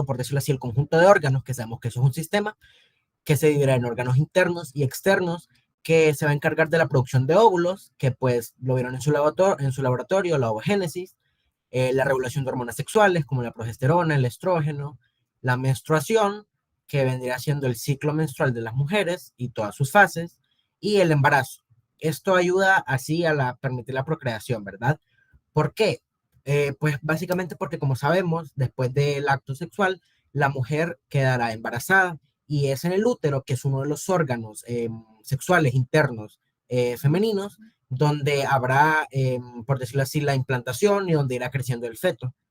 por decirlo así, el conjunto de órganos, que sabemos que eso es un sistema, que se dividirá en órganos internos y externos, que se va a encargar de la producción de óvulos, que pues lo vieron en su laboratorio, la ovogénesis, la regulación de hormonas sexuales como la progesterona, el estrógeno, la menstruación, que vendría siendo el ciclo menstrual de las mujeres y todas sus fases, y el embarazo. Esto ayuda así a permitir la procreación, ¿verdad? ¿Por qué? Pues básicamente porque como sabemos, después del acto sexual, la mujer quedará embarazada y es en el útero, que es uno de los órganos sexuales internos femeninos, donde habrá, por decirlo así, la implantación y donde irá creciendo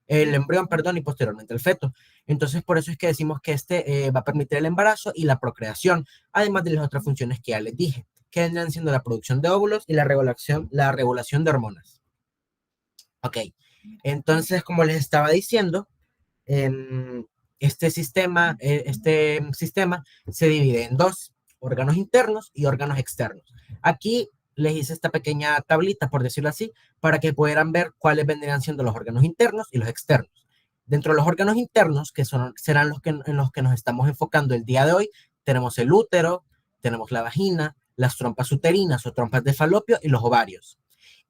el embrión, perdón, y posteriormente el feto. Entonces, por eso es que decimos que este va a permitir el embarazo y la procreación, además de las otras funciones que ya les dije, que vendrán siendo la producción de óvulos y la regulación de hormonas. Ok, entonces, como les estaba diciendo, em, este sistema se divide en dos, órganos internos y órganos externos. Aquí les hice esta pequeña tablita, por decirlo así, para que pudieran ver cuáles vendrían siendo los órganos internos y los externos. Dentro de los órganos internos, serán en los que nos estamos enfocando el día de hoy, tenemos el útero, tenemos la vagina, las trompas uterinas o trompas de falopio y los ovarios.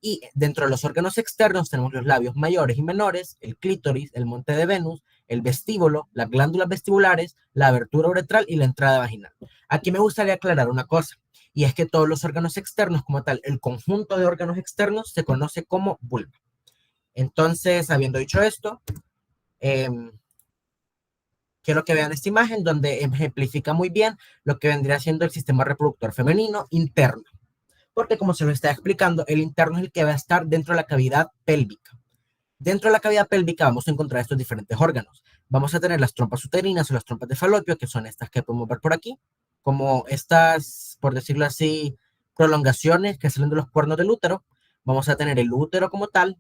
Y dentro de los órganos externos tenemos los labios mayores y menores, el clítoris, el monte de Venus, el vestíbulo, las glándulas vestibulares, la abertura uretral y la entrada vaginal. Aquí me gustaría aclarar una cosa, y es que todos los órganos externos como tal, el conjunto de órganos externos se conoce como vulva. Entonces, habiendo dicho esto, eh, quiero que vean esta imagen donde ejemplifica muy bien lo que vendría siendo el sistema reproductor femenino interno. Porque como se lo está explicando, el interno es el que va a estar dentro de la cavidad pélvica. Dentro de la cavidad pélvica vamos a encontrar estos diferentes órganos. Vamos a tener las trompas uterinas o las trompas de falopio, que son estas que podemos ver por aquí, como estas, por decirlo así, prolongaciones que salen de los cuernos del útero. Vamos a tener el útero como tal,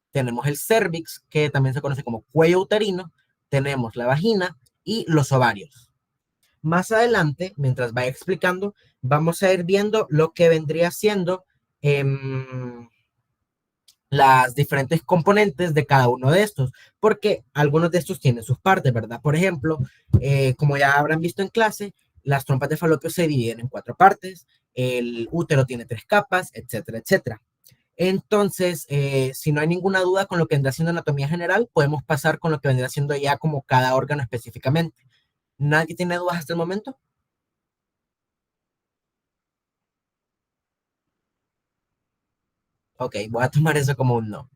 tenemos el cervix, que también se conoce como cuello uterino, tenemos la vagina y los ovarios. Más adelante, mientras vaya explicando, vamos a ir viendo lo que vendría siendo las diferentes componentes de cada uno de estos, porque algunos de estos tienen sus partes, ¿verdad? Por ejemplo, como ya habrán visto en clase, las trompas de falopio se dividen en cuatro partes, el útero tiene tres capas, etcétera, etcétera. Entonces, si no hay ninguna duda con lo que vendrá siendo anatomía general, podemos pasar con lo que vendrá siendo ya como cada órgano específicamente. ¿Nadie tiene dudas hasta el momento? Ok, voy a tomar eso como un no.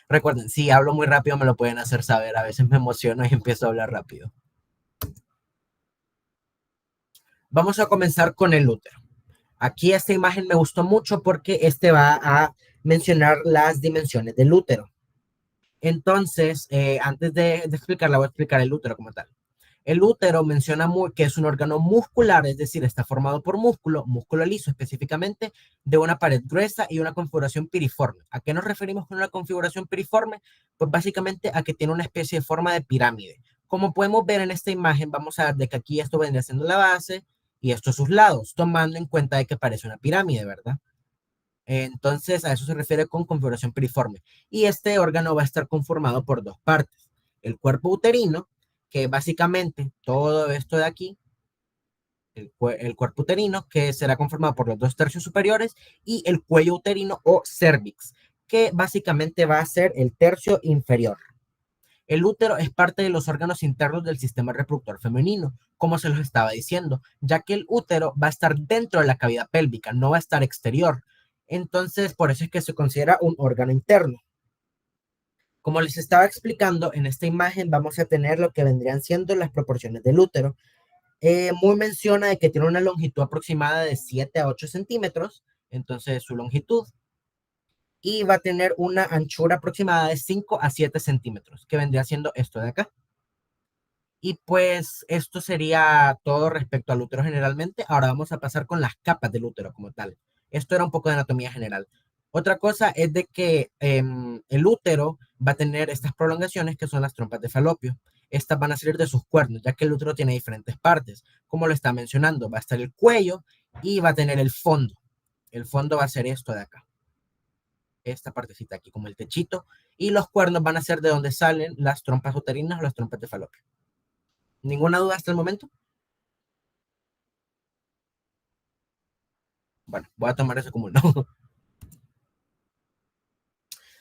Recuerden, si hablo muy rápido me lo pueden hacer saber, a veces me emociono y empiezo a hablar rápido. Vamos a comenzar con el útero. Aquí esta imagen me gustó mucho porque este va a mencionar las dimensiones del útero. Entonces, antes de explicarla, voy a explicar el útero como tal. El útero menciona que es un órgano muscular, es decir, está formado por músculo liso específicamente, de una pared gruesa y una configuración piriforme. ¿A qué nos referimos con una configuración piriforme? Pues básicamente a que tiene una especie de forma de pirámide. Como podemos ver en esta imagen, vamos a ver de que aquí esto vendría siendo la base y estos sus lados, tomando en cuenta de que parece una pirámide, ¿verdad? Entonces, a eso se refiere con configuración piriforme. Y este órgano va a estar conformado por dos partes. El cuerpo uterino, que básicamente todo esto de aquí, el cuerpo uterino, que será conformado por los dos tercios superiores, y el cuello uterino o cervix, que básicamente va a ser el tercio inferior. El útero es parte de los órganos internos del sistema reproductor femenino, como se los estaba diciendo, ya que el útero va a estar dentro de la cavidad pélvica, no va a estar exterior. Entonces, por eso es que se considera un órgano interno. Como les estaba explicando, en esta imagen vamos a tener lo que vendrían siendo las proporciones del útero. Muy menciona de que tiene una longitud aproximada de 7 a 8 centímetros, entonces su longitud, y va a tener una anchura aproximada de 5 a 7 centímetros, que vendría siendo esto de acá. Y pues esto sería todo respecto al útero generalmente. Ahora vamos a pasar con las capas del útero como tal. Esto era un poco de anatomía general. Otra cosa es de que el útero va a tener estas prolongaciones que son las trompas de falopio. Estas van a salir de sus cuernos, ya que el útero tiene diferentes partes. Como lo está mencionando, va a estar el cuello y va a tener el fondo. El fondo va a ser esto de acá, esta partecita aquí, como el techito. Y los cuernos van a ser de donde salen las trompas uterinas o las trompas de falopio. ¿Ninguna duda hasta el momento? Bueno, voy a tomar eso como un no.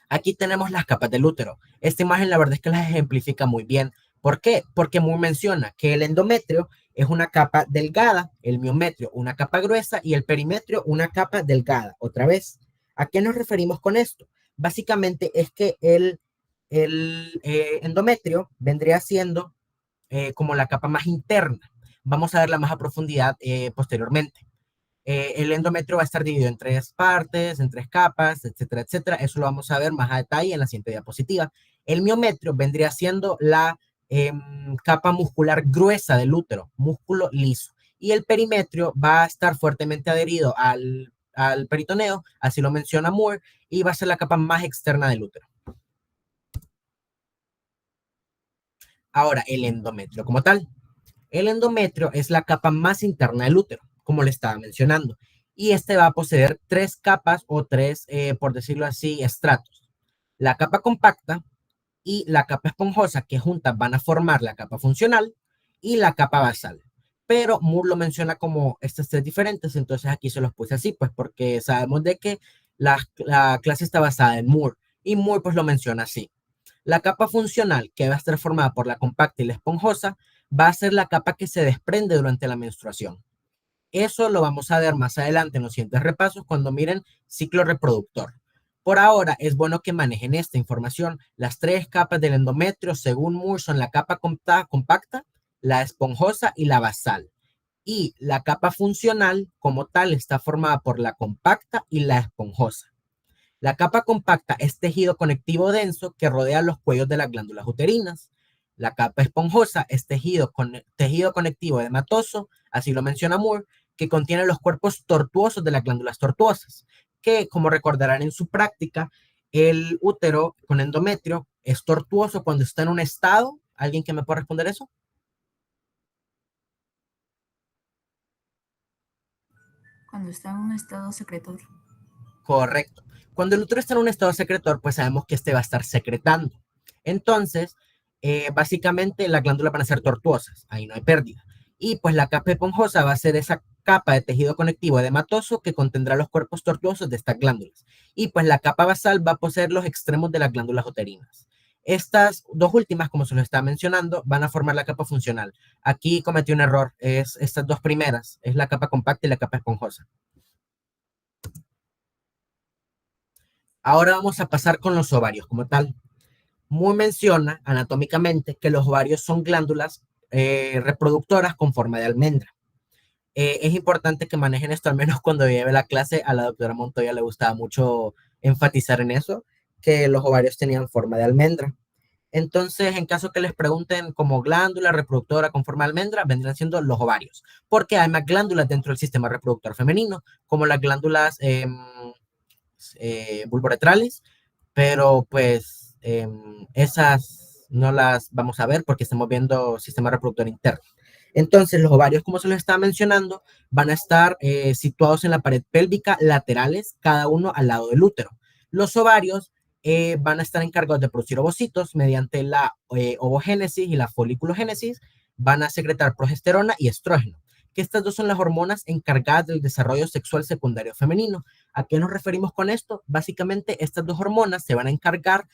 Aquí tenemos las capas del útero. Esta imagen la verdad es que las ejemplifica muy bien. ¿Por qué? Porque Moore menciona que el endometrio es una capa delgada, el miometrio una capa gruesa y el perimetrio una capa delgada. Otra vez, ¿a qué nos referimos con esto? Básicamente es que el endometrio vendría siendo como la capa más interna. Vamos a verla más a profundidad posteriormente. El endometrio va a estar dividido en tres partes, en tres capas, etcétera, etcétera. Eso lo vamos a ver más a detalle en la siguiente diapositiva. El miometrio vendría siendo la capa muscular gruesa del útero, músculo liso. Y el perimetrio va a estar fuertemente adherido al peritoneo, así lo menciona Moore, y va a ser la capa más externa del útero. Ahora, el endometrio como tal. El endometrio es la capa más interna del útero, como le estaba mencionando, y este va a poseer tres capas o tres, por decirlo así, estratos. La capa compacta y la capa esponjosa, que juntas van a formar la capa funcional, y la capa basal. Pero Moore lo menciona como estas tres diferentes, entonces aquí se los puse así, pues porque sabemos de que la clase está basada en Moore, y Moore pues lo menciona así. La capa funcional, que va a estar formada por la compacta y la esponjosa, va a ser la capa que se desprende durante la menstruación. Eso lo vamos a ver más adelante en los siguientes repasos cuando miren ciclo reproductor. Por ahora es bueno que manejen esta información. Las tres capas del endometrio, según Moore, son la capa compacta, la esponjosa y la basal. Y la capa funcional, como tal, está formada por la compacta y la esponjosa. La capa compacta es tejido conectivo denso que rodea los cuellos de las glándulas uterinas. La capa esponjosa es tejido conectivo edematoso, así lo menciona Moore, que contiene los cuerpos tortuosos de las glándulas tortuosas, que como recordarán en su práctica, el útero con endometrio es tortuoso cuando está en un estado. ¿Alguien que me pueda responder eso? Cuando está en un estado secretor. Correcto. Cuando el útero está en un estado secretor, pues sabemos que este va a estar secretando. Entonces, básicamente las glándulas van a ser tortuosas, ahí no hay pérdida. Y pues la capa esponjosa va a ser esa capa de tejido conectivo edematoso que contendrá los cuerpos tortuosos de estas glándulas. Y pues la capa basal va a poseer los extremos de las glándulas uterinas. Estas dos últimas, como se lo estaba mencionando, van a formar la capa funcional. Aquí cometí un error, es estas dos primeras, es la capa compacta y la capa esponjosa. Ahora vamos a pasar con los ovarios como tal. Moore menciona anatómicamente que los ovarios son glándulas reproductoras con forma de almendra. Es importante que manejen esto, al menos cuando lleve la clase, a la doctora Montoya le gustaba mucho enfatizar en eso, que los ovarios tenían forma de almendra. Entonces, en caso que les pregunten como glándula reproductora con forma de almendra, vendrían siendo los ovarios, porque hay más glándulas dentro del sistema reproductor femenino, como las glándulas vulvoretrales, pero pues esas no las vamos a ver porque estamos viendo sistema reproductor interno. Entonces, los ovarios, como se los estaba mencionando, van a estar situados en la pared pélvica laterales, cada uno al lado del útero. Los ovarios van a estar encargados de producir ovocitos mediante la ovogénesis y la foliculogénesis, van a secretar progesterona y estrógeno, que estas dos son las hormonas encargadas del desarrollo sexual secundario femenino. ¿A qué nos referimos con esto? Básicamente, estas dos hormonas se van a encargar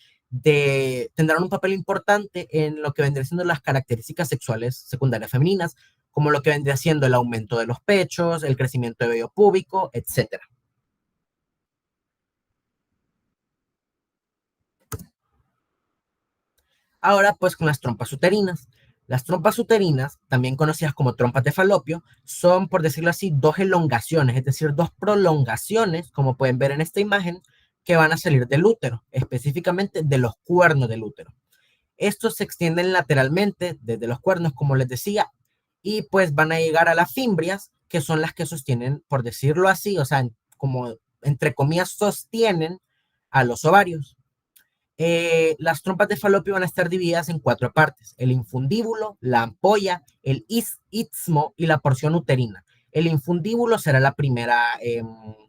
tendrán un papel importante en lo que vendría siendo las características sexuales secundarias femeninas, como lo que vendría siendo el aumento de los pechos, el crecimiento de vello púbico, etcétera. Ahora, pues con las trompas uterinas. Las trompas uterinas, también conocidas como trompas de falopio, son, por decirlo así, dos elongaciones, es decir, dos prolongaciones, como pueden ver en esta imagen, que van a salir del útero, específicamente de los cuernos del útero. Estos se extienden lateralmente desde los cuernos, como les decía, y pues van a llegar a las fimbrias, que son las que sostienen, por decirlo así, o sea, como entre comillas, sostienen a los ovarios. Las trompas de falopio van a estar divididas en cuatro partes: el infundíbulo, la ampolla, el istmo y la porción uterina. El infundíbulo será la primera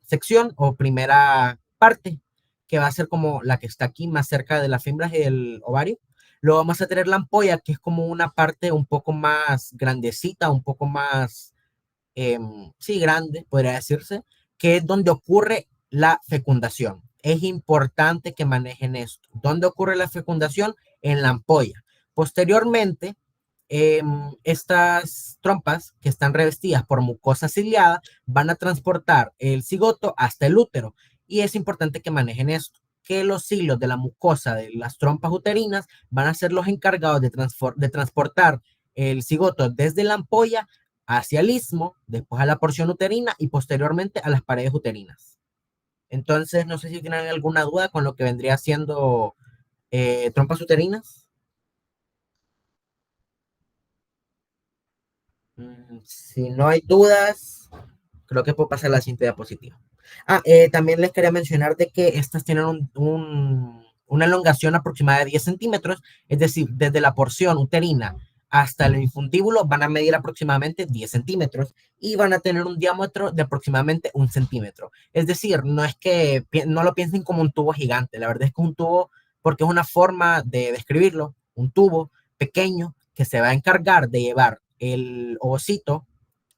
sección o primera parte, que va a ser como la que está aquí más cerca de las fibras del ovario. Luego vamos a tener la ampolla, que es como una parte un poco más grandecita, un poco más, sí, grande, podría decirse, que es donde ocurre la fecundación. Es importante que manejen esto. ¿Dónde ocurre la fecundación? En la ampolla. Posteriormente, estas trompas que están revestidas por mucosa ciliada van a transportar el cigoto hasta el útero. Y es importante que manejen esto, que los hilos de la mucosa de las trompas uterinas van a ser los encargados de transportar el cigoto desde la ampolla hacia el istmo, después a la porción uterina y posteriormente a las paredes uterinas. Entonces, no sé si tienen alguna duda con lo que vendría siendo trompas uterinas. Si no hay dudas, creo que puedo pasar a la siguiente diapositiva. También les quería mencionar de que estas tienen una elongación aproximada de 10 centímetros, es decir, desde la porción uterina hasta el infuntíbulo van a medir aproximadamente 10 centímetros y van a tener un diámetro de aproximadamente 1 centímetro. Es decir, no es que no lo piensen como un tubo gigante, la verdad es que es un tubo, porque es una forma de describirlo, un tubo pequeño que se va a encargar de llevar el ovocito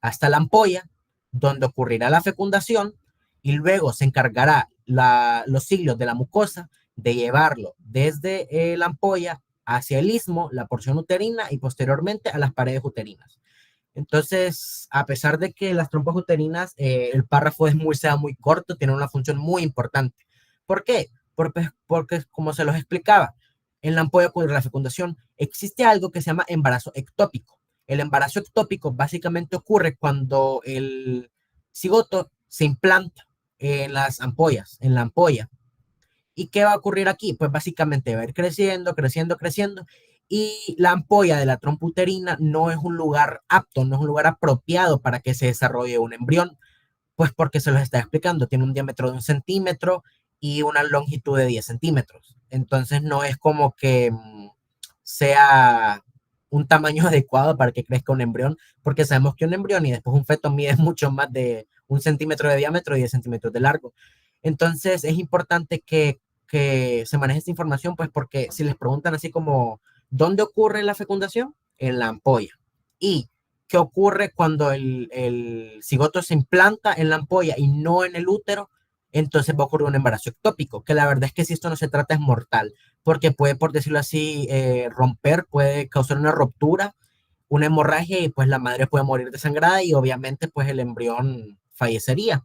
hasta la ampolla, donde ocurrirá la fecundación, y luego se encargará los cilios de la mucosa de llevarlo desde la ampolla hacia el istmo, la porción uterina y posteriormente a las paredes uterinas. Entonces, a pesar de que las trompas uterinas, el párrafo sea muy corto, tiene una función muy importante. ¿Por qué? Porque, como se los explicaba, en la ampolla ocurre la fecundación. Existe algo que se llama embarazo ectópico. El embarazo ectópico básicamente ocurre cuando el cigoto se implanta en las ampollas, en la ampolla. ¿Y qué va a ocurrir aquí? Pues básicamente va a ir creciendo, creciendo, creciendo. Y la ampolla de la trompa uterina no es un lugar apto, no es un lugar apropiado para que se desarrolle un embrión, pues porque se los está explicando, tiene un diámetro de 1 centímetro y una longitud de 10 centímetros. Entonces no es como que sea un tamaño adecuado para que crezca un embrión, porque sabemos que un embrión y después un feto mide mucho más de 1 centímetro de diámetro y 10 centímetros de largo. Entonces es importante que se maneje esta información, pues porque si les preguntan así como, ¿dónde ocurre la fecundación? En la ampolla. ¿Y qué ocurre cuando el cigoto se implanta en la ampolla y no en el útero? Entonces va a ocurrir un embarazo ectópico, que la verdad es que si esto no se trata es mortal, porque puede, por decirlo así, romper, puede causar una ruptura, una hemorragia y pues la madre puede morir desangrada y obviamente pues el embrión fallecería.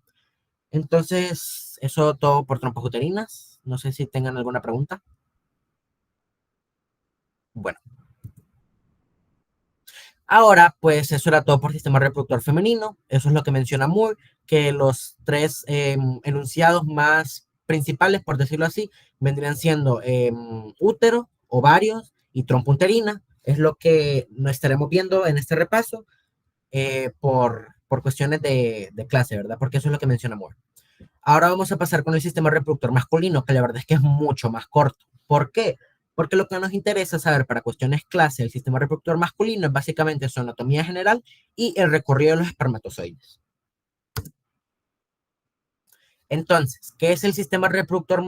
Entonces, eso todo por trompas uterinas. No sé si tengan alguna pregunta. Bueno, ahora pues eso era todo por sistema reproductor femenino. Eso es lo que menciona Moore, que los tres enunciados más principales, por decirlo así, vendrían siendo útero, ovarios y trompa uterina. Es lo que nos estaremos viendo en este repaso por cuestiones de clase, ¿verdad? Porque eso es lo que menciona Moore. Ahora vamos a pasar con el sistema reproductor masculino, que la verdad es que es mucho más corto. ¿Por qué? Porque lo que nos interesa saber para cuestiones clase del sistema reproductor masculino es básicamente su anatomía general y el recorrido de los espermatozoides. Entonces, ¿qué es el sistema reproductor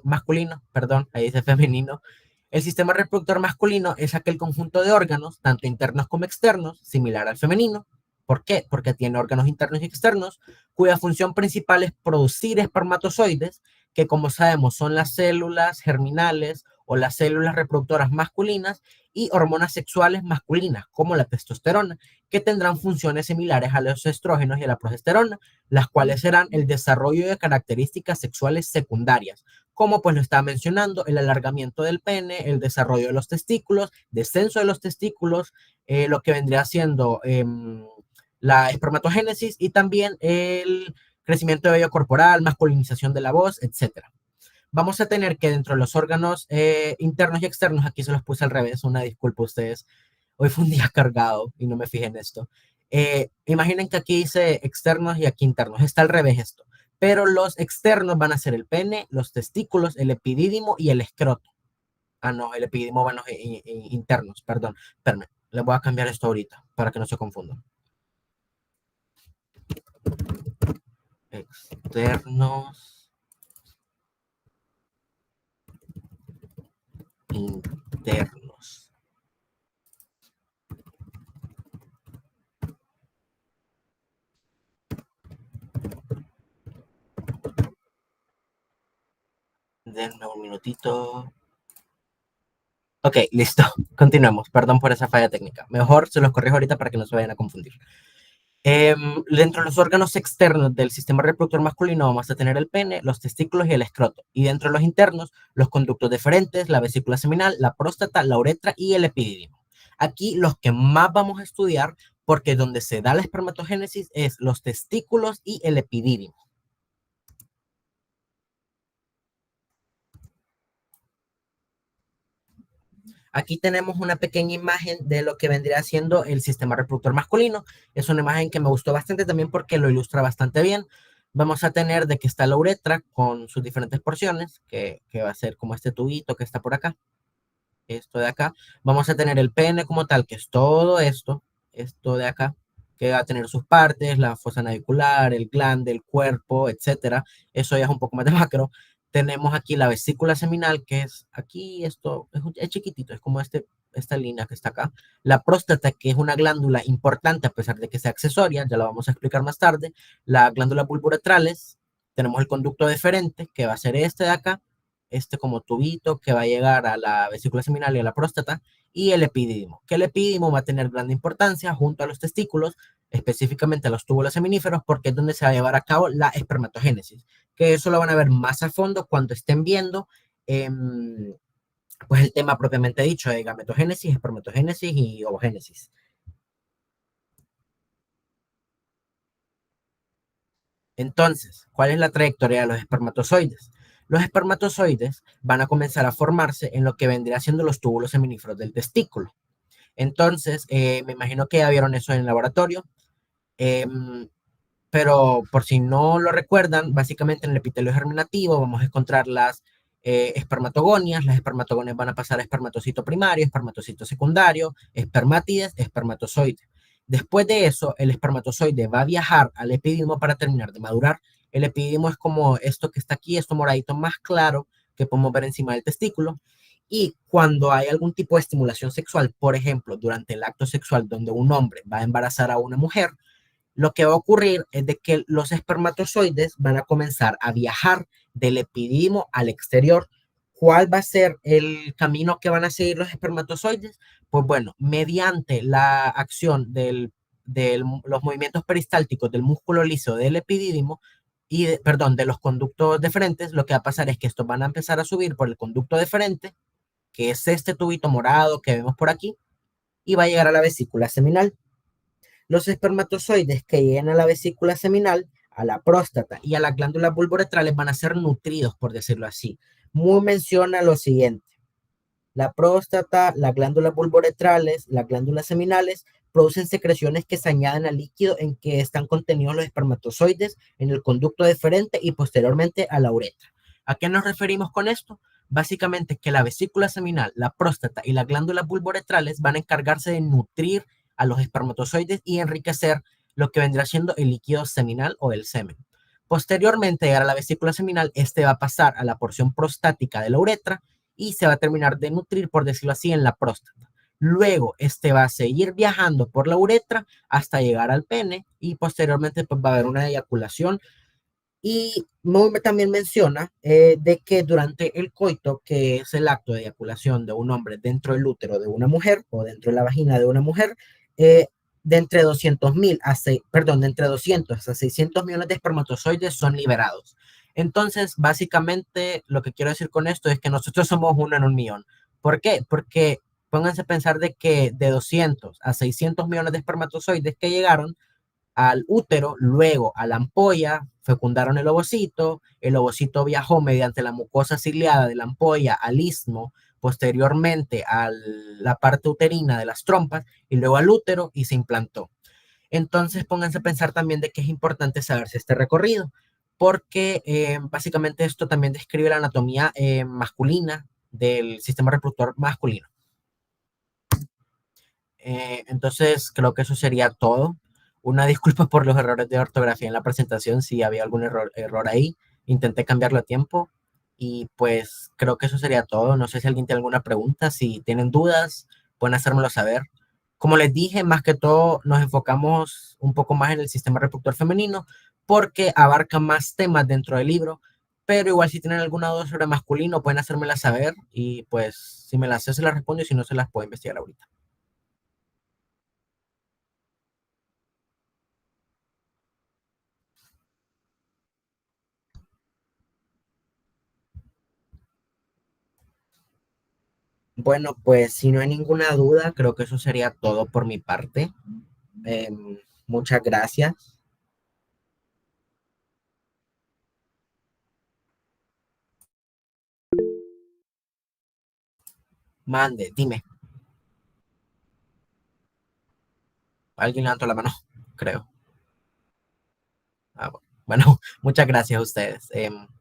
masculino? Perdón, ahí dice femenino. El sistema reproductor masculino es aquel conjunto de órganos, tanto internos como externos, similar al femenino. ¿Por qué? Porque tiene órganos internos y externos, cuya función principal es producir espermatozoides, que como sabemos son las células germinales o las células reproductoras masculinas y hormonas sexuales masculinas, como la testosterona, que tendrán funciones similares a los estrógenos y a la progesterona, las cuales serán el desarrollo de características sexuales secundarias, como pues lo estaba mencionando, el alargamiento del pene, el desarrollo de los testículos, descenso de los testículos, lo que vendría siendo la espermatogénesis y también el crecimiento de vello corporal, masculinización de la voz, etcétera. Vamos a tener que dentro de los órganos internos y externos, aquí se los puse al revés, una disculpa a ustedes, hoy fue un día cargado y no me fijé en esto. Imaginen que aquí dice externos y aquí internos, está al revés esto, pero los externos van a ser el pene, los testículos, el epidídimo y el escroto. Ah, no, el epidídimo van los internos, perdón. Espérame, les voy a cambiar esto ahorita para que no se confundan. Externos, internos. externos. Denme un minutito. Ok, listo. Continuemos. Perdón por esa falla técnica. Mejor se los corrijo ahorita para que no se vayan a confundir. Dentro de los órganos externos del sistema reproductor masculino vamos a tener el pene, los testículos y el escroto. Y dentro de los internos, los conductos deferentes, la vesícula seminal, la próstata, la uretra y el epidídimo. Aquí los que más vamos a estudiar, porque donde se da la espermatogénesis es los testículos y el epidídimo. Aquí tenemos una pequeña imagen de lo que vendría siendo el sistema reproductor masculino. Es una imagen que me gustó bastante también porque lo ilustra bastante bien. Vamos a tener de que está la uretra con sus diferentes porciones, que va a ser como este tubito que está por acá, esto de acá. Vamos a tener el pene como tal, que es todo esto de acá, que va a tener sus partes, la fosa navicular, el glande, el cuerpo, etcétera. Eso ya es un poco más de macro. Tenemos aquí la vesícula seminal, que es aquí, esto es chiquitito, es como esta línea que está acá. La próstata, que es una glándula importante a pesar de que sea accesoria, ya la vamos a explicar más tarde. La glándula bulboretrales, tenemos el conducto deferente, que va a ser este de acá, este como tubito que va a llegar a la vesícula seminal y a la próstata, y el epidídimo, que el epidídimo va a tener gran importancia junto a los testículos, específicamente a los túbulos seminíferos, porque es donde se va a llevar a cabo la espermatogénesis, que eso lo van a ver más a fondo cuando estén viendo pues el tema propiamente dicho de gametogénesis, espermatogénesis y ovogénesis. Entonces, ¿cuál es la trayectoria de los espermatozoides? Los espermatozoides van a comenzar a formarse en lo que vendría siendo los túbulos seminíferos del testículo. Entonces, me imagino que ya vieron eso en el laboratorio, pero por si no lo recuerdan, básicamente en el epitelio germinativo vamos a encontrar las espermatogonias. Las espermatogonias van a pasar a espermatocito primario, espermatocito secundario, espermátides, espermatozoide. Después de eso, el espermatozoide va a viajar al epidídimo para terminar de madurar. El epidídimo es como esto que está aquí, esto moradito más claro que podemos ver encima del testículo. Y cuando hay algún tipo de estimulación sexual, por ejemplo, durante el acto sexual donde un hombre va a embarazar a una mujer, lo que va a ocurrir es de que los espermatozoides van a comenzar a viajar del epidídimo al exterior. ¿Cuál va a ser el camino que van a seguir los espermatozoides? Pues bueno, mediante la acción de los movimientos peristálticos del músculo liso del epidídimo perdón, de los conductos deferentes, lo que va a pasar es que estos van a empezar a subir por el conducto deferente, que es este tubito morado que vemos por aquí, y va a llegar a la vesícula seminal. Los espermatozoides que lleguen a la vesícula seminal, a la próstata y a las glándulas bulboretrales van a ser nutridos, por decirlo así. Muy menciona lo siguiente: la próstata, las glándulas bulboretrales, las glándulas seminales producen secreciones que se añaden al líquido en que están contenidos los espermatozoides en el conducto deferente y posteriormente a la uretra. ¿A qué nos referimos con esto? Básicamente que la vesícula seminal, la próstata y las glándulas bulboretrales van a encargarse de nutrir a los espermatozoides y enriquecer lo que vendrá siendo el líquido seminal o el semen. Posteriormente, llegar a la vesícula seminal, este va a pasar a la porción prostática de la uretra y se va a terminar de nutrir, por decirlo así, en la próstata. Luego, este va a seguir viajando por la uretra hasta llegar al pene y posteriormente pues, va a haber una eyaculación. Y también menciona de que durante el coito, que es el acto de eyaculación de un hombre dentro del útero de una mujer o dentro de la vagina de una mujer, de entre 200.000 perdón, de entre 200 a 600 millones de espermatozoides son liberados. Entonces, básicamente, lo que quiero decir con esto es que nosotros somos uno en un millón. ¿Por qué? Porque pónganse a pensar de que de 200 a 600 millones de espermatozoides que llegaron al útero, luego a la ampolla, fecundaron el ovocito viajó mediante la mucosa ciliada de la ampolla al istmo, posteriormente a la parte uterina de las trompas y luego al útero y se implantó. Entonces pónganse a pensar también de que es importante saberse este recorrido, porque básicamente esto también describe la anatomía masculina del sistema reproductor masculino. Entonces creo que eso sería todo. Una disculpa por los errores de ortografía en la presentación, si había algún error ahí. Intenté cambiarlo a tiempo. Y pues creo que eso sería todo. No sé si alguien tiene alguna pregunta. Si tienen dudas, pueden hacérmelo saber. Como les dije, más que todo nos enfocamos un poco más en el sistema reproductor femenino porque abarca más temas dentro del libro. Pero igual si tienen alguna duda sobre masculino, pueden hacérmela saber y pues si me las hace, se las respondo y si no, se las puedo investigar ahorita. Bueno, pues si no hay ninguna duda, creo que eso sería todo por mi parte. Muchas gracias. Mande, dime. Alguien levantó la mano, creo. Bueno, muchas gracias a ustedes.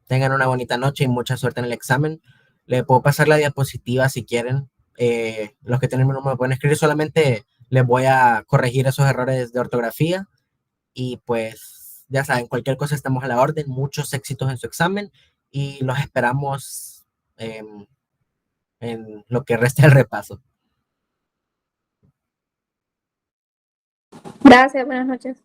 Tengan una bonita noche y mucha suerte en el examen. Le puedo pasar la diapositiva si quieren. Los que tienen mi número me pueden escribir. Solamente les voy a corregir esos errores de ortografía. Y pues ya saben, cualquier cosa estamos a la orden. Muchos éxitos en su examen y los esperamos em, en lo que resta del repaso. Gracias, buenas noches.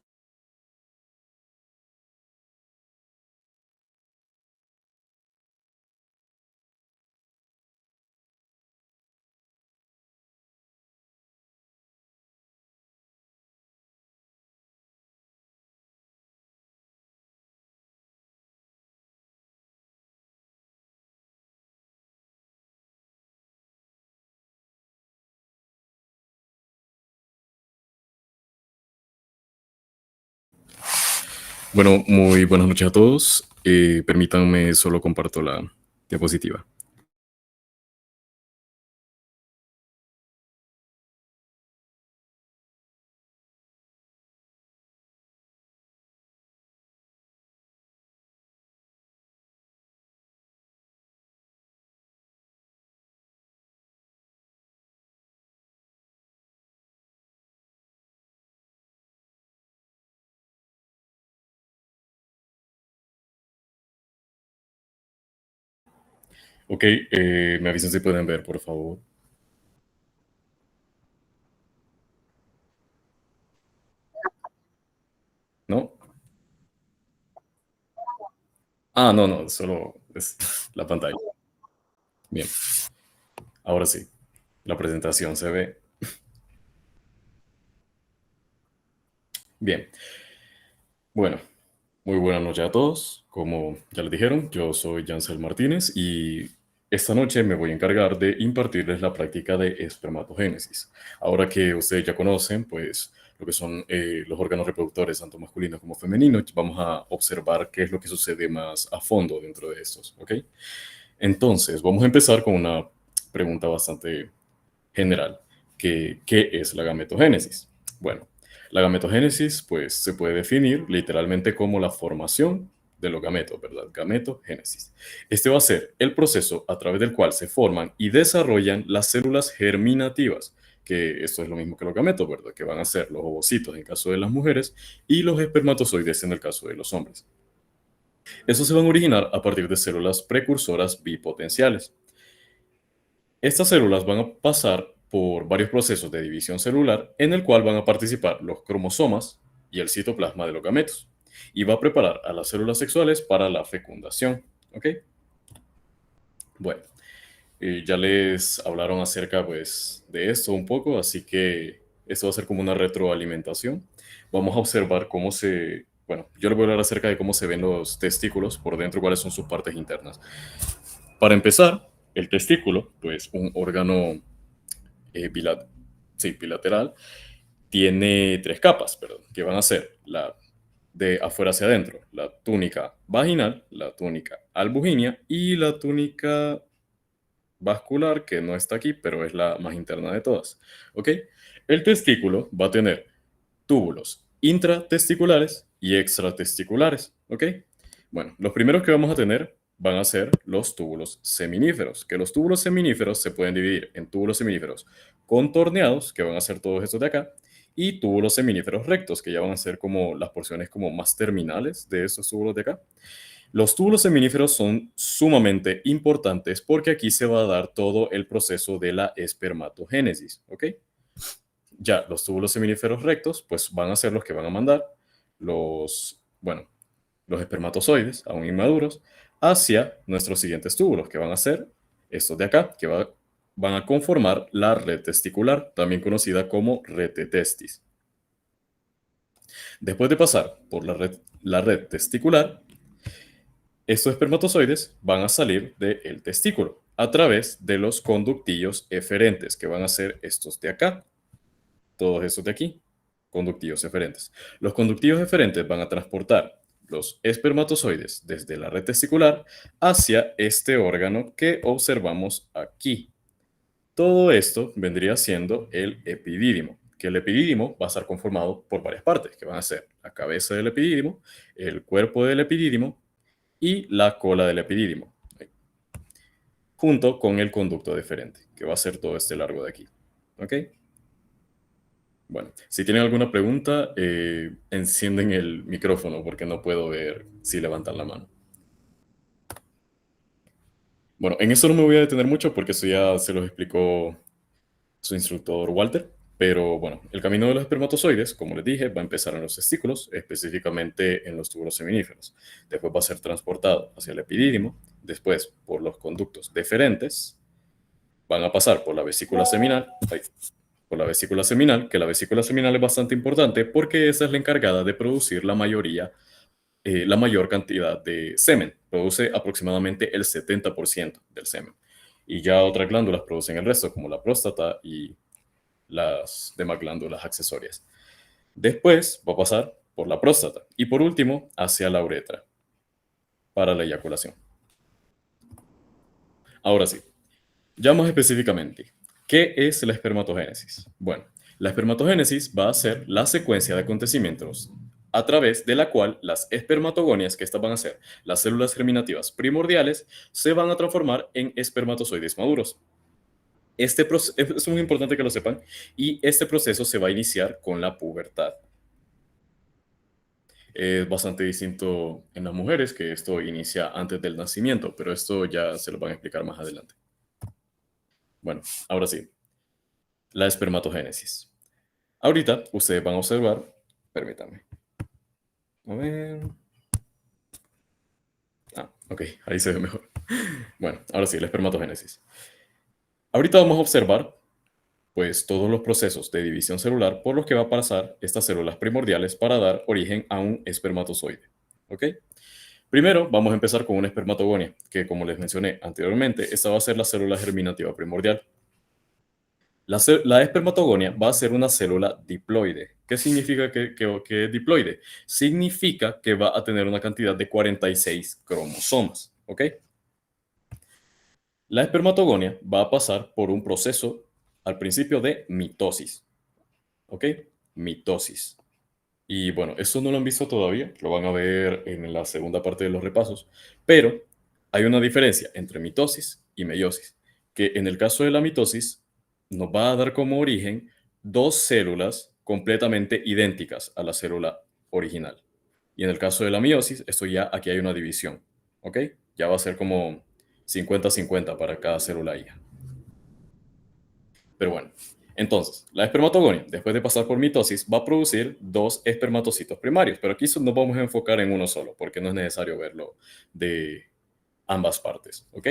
Bueno, muy buenas noches a todos. Permítanme solo comparto la diapositiva. Ok, me avisan si pueden ver, por favor. ¿No? Ah, no, no, solo es la pantalla. Bien, ahora sí, la presentación se ve. Bien, bueno, muy buenas noches a todos. Como ya les dijeron, yo soy Jansel Martínez y esta noche me voy a encargar de impartirles la práctica de espermatogénesis. Ahora que ustedes ya conocen, pues, lo que son los órganos reproductores, tanto masculinos como femeninos, vamos a observar qué es lo que sucede más a fondo dentro de estos, ¿ok? Entonces, vamos a empezar con una pregunta bastante general, que ¿qué es la gametogénesis? Bueno, la gametogénesis pues se puede definir literalmente como la formación de los gametos, ¿verdad? Gametogénesis. Este va a ser el proceso a través del cual se forman y desarrollan las células germinativas, que esto es lo mismo que los gametos, ¿verdad? Que van a ser los ovocitos en caso de las mujeres y los espermatozoides en el caso de los hombres. Estos se van a originar a partir de células precursoras bipotenciales. Estas células van a pasar por varios procesos de división celular en el cual van a participar los cromosomas y el citoplasma de los gametos y va a preparar a las células sexuales para la fecundación. ¿Ok? Bueno, ya les hablaron acerca pues de esto un poco, así que esto va a ser como una retroalimentación. Vamos a observar cómo bueno, yo les voy a hablar acerca de cómo se ven los testículos por dentro, cuáles son sus partes internas. Para empezar, el testículo, pues un órgano sí, bilateral, tiene tres capas, perdón, que van a ser la de afuera hacia adentro, la túnica vaginal, la túnica albuginea y la túnica vascular, que no está aquí, pero es la más interna de todas. ¿Ok? El testículo va a tener túbulos intratesticulares y extratesticulares. ¿Ok? Bueno, los primeros que vamos a tener van a ser los túbulos seminíferos, que los túbulos seminíferos se pueden dividir en túbulos seminíferos contorneados, que van a ser todos estos de acá, y túbulos seminíferos rectos, que ya van a ser como las porciones como más terminales de estos túbulos de acá. Los túbulos seminíferos son sumamente importantes porque aquí se va a dar todo el proceso de la espermatogénesis, ¿ok? Ya los túbulos seminíferos rectos, pues van a ser los que van a mandar los espermatozoides, aún inmaduros, hacia nuestros siguientes túbulos, que van a ser estos de acá, que van a conformar la red testicular, también conocida como red de testis. Después de pasar por la red testicular, estos espermatozoides van a salir del testículo a través de los conductillos eferentes, que van a ser estos de acá, todos estos de aquí, conductillos eferentes. Los conductillos eferentes van a transportar los espermatozoides desde la red testicular hacia este órgano que observamos aquí. Todo esto vendría siendo el epidídimo, que el epidídimo va a estar conformado por varias partes, que van a ser la cabeza del epidídimo, el cuerpo del epidídimo y la cola del epidídimo, junto con el conducto deferente, que va a ser todo este largo de aquí. ¿Ok? Bueno, si tienen alguna pregunta, encienden el micrófono porque no puedo ver si levantan la mano. Bueno, en eso no me voy a detener mucho porque eso ya se los explicó su instructor Walter. Pero bueno, el camino de los espermatozoides, como les dije, va a empezar en los testículos, específicamente en los túbulos seminíferos. Después va a ser transportado hacia el epidídimo, después por los conductos deferentes, van a pasar por la vesícula seminal, que la vesícula seminal es bastante importante porque esa es la encargada de producir la mayor cantidad de semen. Produce aproximadamente el 70% del semen. Y ya otras glándulas producen el resto, como la próstata y las demás glándulas accesorias. Después va a pasar por la próstata y por último hacia la uretra para la eyaculación. Ahora sí, ya más específicamente, ¿qué es la espermatogénesis? Bueno, la espermatogénesis va a ser la secuencia de acontecimientos a través de la cual las espermatogonias, que estas van a ser las células germinativas primordiales, se van a transformar en espermatozoides maduros. Este proceso es muy importante que lo sepan, y este proceso se va a iniciar con la pubertad. Es bastante distinto en las mujeres, que esto inicia antes del nacimiento, pero esto ya se lo van a explicar más adelante. Bueno, ahora sí, la espermatogénesis. Ahorita ustedes van a observar, permítanme. A ver. Ok, ahí se ve mejor. Bueno, ahora sí, la espermatogénesis. Ahorita vamos a observar pues todos los procesos de división celular por los que va a pasar estas células primordiales para dar origen a un espermatozoide. ¿Ok? Primero vamos a empezar con una espermatogonia, que como les mencioné anteriormente, esta va a ser la célula germinativa primordial. La espermatogonia va a ser una célula diploide. ¿Qué significa que es diploide? Significa que va a tener una cantidad de 46 cromosomas. ¿Ok? La espermatogonia va a pasar por un proceso al principio de mitosis. ¿Ok? Mitosis. Y bueno, eso no lo han visto todavía, lo van a ver en la segunda parte de los repasos, pero hay una diferencia entre mitosis y meiosis, que en el caso de la mitosis nos va a dar como origen dos células completamente idénticas a la célula original. Y en el caso de la meiosis, esto ya aquí hay una división, ¿ok? Ya va a ser como 50-50 para cada célula hija. Pero bueno, entonces, la espermatogonia, después de pasar por mitosis, va a producir dos espermatocitos primarios, pero aquí nos vamos a enfocar en uno solo, porque no es necesario verlo de ambas partes, ¿ok?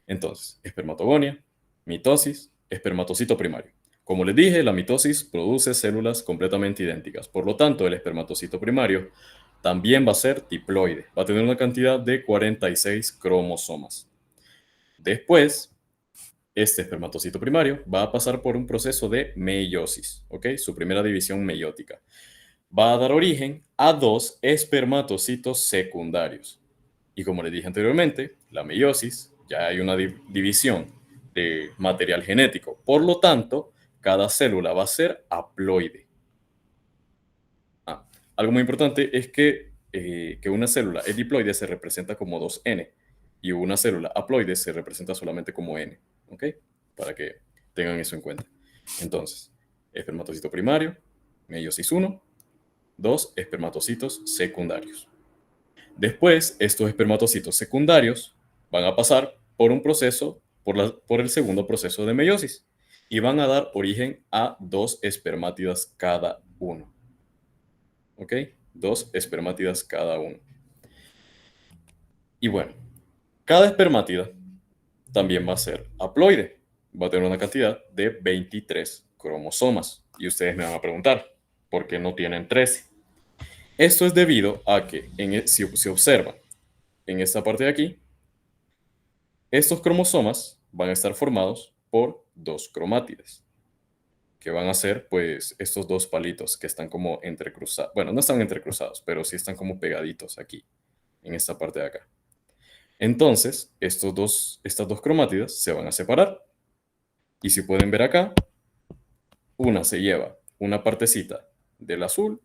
Entonces, espermatogonia, mitosis, espermatocito primario. Como les dije, la mitosis produce células completamente idénticas, por lo tanto, el espermatocito primario también va a ser diploide, va a tener una cantidad de 46 cromosomas. Después, este espermatocito primario va a pasar por un proceso de meiosis, ¿ok? Su primera división meiótica. Va a dar origen a dos espermatocitos secundarios. Y como les dije anteriormente, la meiosis ya hay una división de material genético. Por lo tanto, cada célula va a ser haploide. Algo muy importante es que una célula diploide se representa como 2N y una célula haploide se representa solamente como N. ¿Ok? Para que tengan eso en cuenta. Entonces, espermatocito primario, meiosis 1, dos espermatocitos secundarios. Después, estos espermatocitos secundarios van a pasar por un proceso, por el segundo proceso de meiosis, y van a dar origen a 2 espermátidas cada uno. ¿Ok? 2 espermátidas cada uno. Y bueno, cada espermátida también va a ser haploide. Va a tener una cantidad de 23 cromosomas. Y ustedes me van a preguntar, ¿por qué no tienen 13? Esto es debido a que, si se observa en esta parte de aquí, estos cromosomas van a estar formados por 2 cromátides, que van a ser pues estos 2 palitos que están como entrecruzados. Bueno, no están entrecruzados, pero sí están como pegaditos aquí, en esta parte de acá. Entonces, estas dos cromátidas se van a separar. Y si pueden ver acá, una se lleva una partecita del azul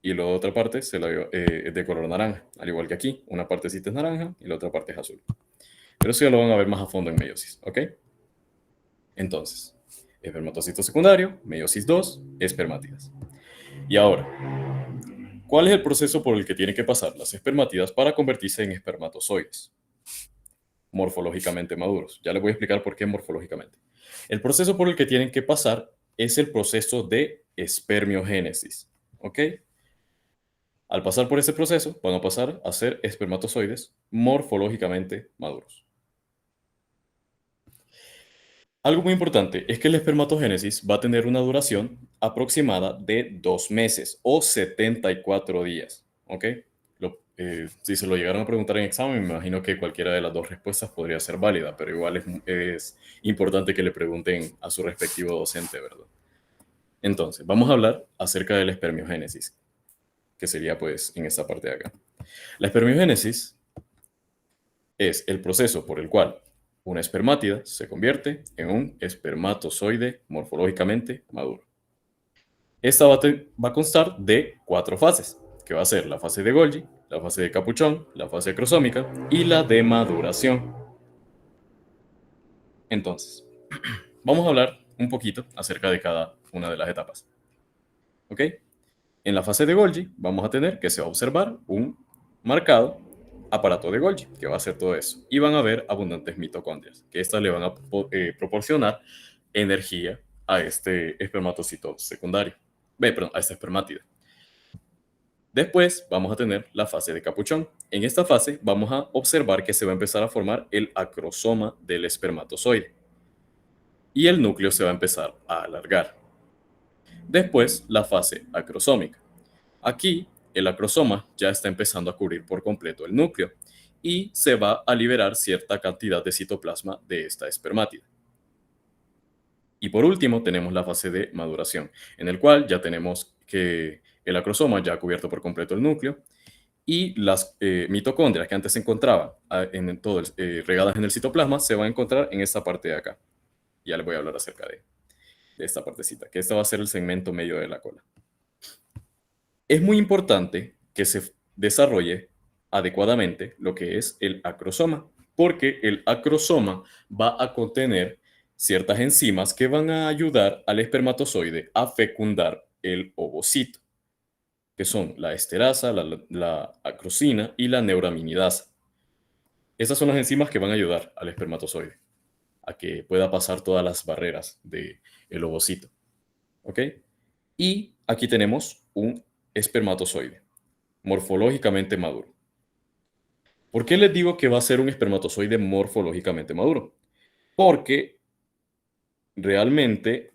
y la otra parte es de color naranja. Al igual que aquí, una partecita es naranja y la otra parte es azul. Pero eso ya lo van a ver más a fondo en meiosis, ¿ok? Entonces, espermatocito secundario, meiosis 2, espermátidas. Y ahora, ¿cuál es el proceso por el que tienen que pasar las espermátidas para convertirse en espermatozoides? Morfológicamente maduros. Ya les voy a explicar por qué morfológicamente. El proceso por el que tienen que pasar es el proceso de espermiogénesis, ¿ok? Al pasar por ese proceso, van a pasar a ser espermatozoides morfológicamente maduros. Algo muy importante es que la espermatogénesis va a tener una duración aproximada de 2 meses o 74 días, ¿ok? Si se lo llegaron a preguntar en examen, me imagino que cualquiera de las dos respuestas podría ser válida, pero igual es importante que le pregunten a su respectivo docente, ¿verdad? Entonces, vamos a hablar acerca de la espermiogénesis, que sería pues en esta parte de acá. La espermiogénesis es el proceso por el cual una espermátida se convierte en un espermatozoide morfológicamente maduro. Esta va a constar de 4 fases, que va a ser la fase de Golgi, la fase de capuchón, la fase acrosómica y la de maduración. Entonces, vamos a hablar un poquito acerca de cada una de las etapas. ¿Ok? En la fase de Golgi vamos a tener que se va a observar un marcado aparato de Golgi, que va a hacer todo eso. Y van a haber abundantes mitocondrias, que estas le van a proporcionar energía a este espermatocito secundario. Perdón, a esta espermátida. Después vamos a tener la fase de capuchón. En esta fase vamos a observar que se va a empezar a formar el acrosoma del espermatozoide. Y el núcleo se va a empezar a alargar. Después, la fase acrosómica. Aquí, el acrosoma ya está empezando a cubrir por completo el núcleo y se va a liberar cierta cantidad de citoplasma de esta espermátida. Y por último, tenemos la fase de maduración, en el cual ya tenemos que el acrosoma ya ha cubierto por completo el núcleo y las mitocondrias que antes se encontraban regadas en el citoplasma se van a encontrar en esta parte de acá. Ya les voy a hablar acerca de esta partecita, que esta va a ser el segmento medio de la cola. Es muy importante que se desarrolle adecuadamente lo que es el acrosoma, porque el acrosoma va a contener ciertas enzimas que van a ayudar al espermatozoide a fecundar el ovocito, que son la esterasa, la acrosina y la neuraminidasa. Estas son las enzimas que van a ayudar al espermatozoide a que pueda pasar todas las barreras del ovocito. ¿Ok? Y aquí tenemos un espermatozoide, morfológicamente maduro. ¿Por qué les digo que va a ser un espermatozoide morfológicamente maduro? Porque realmente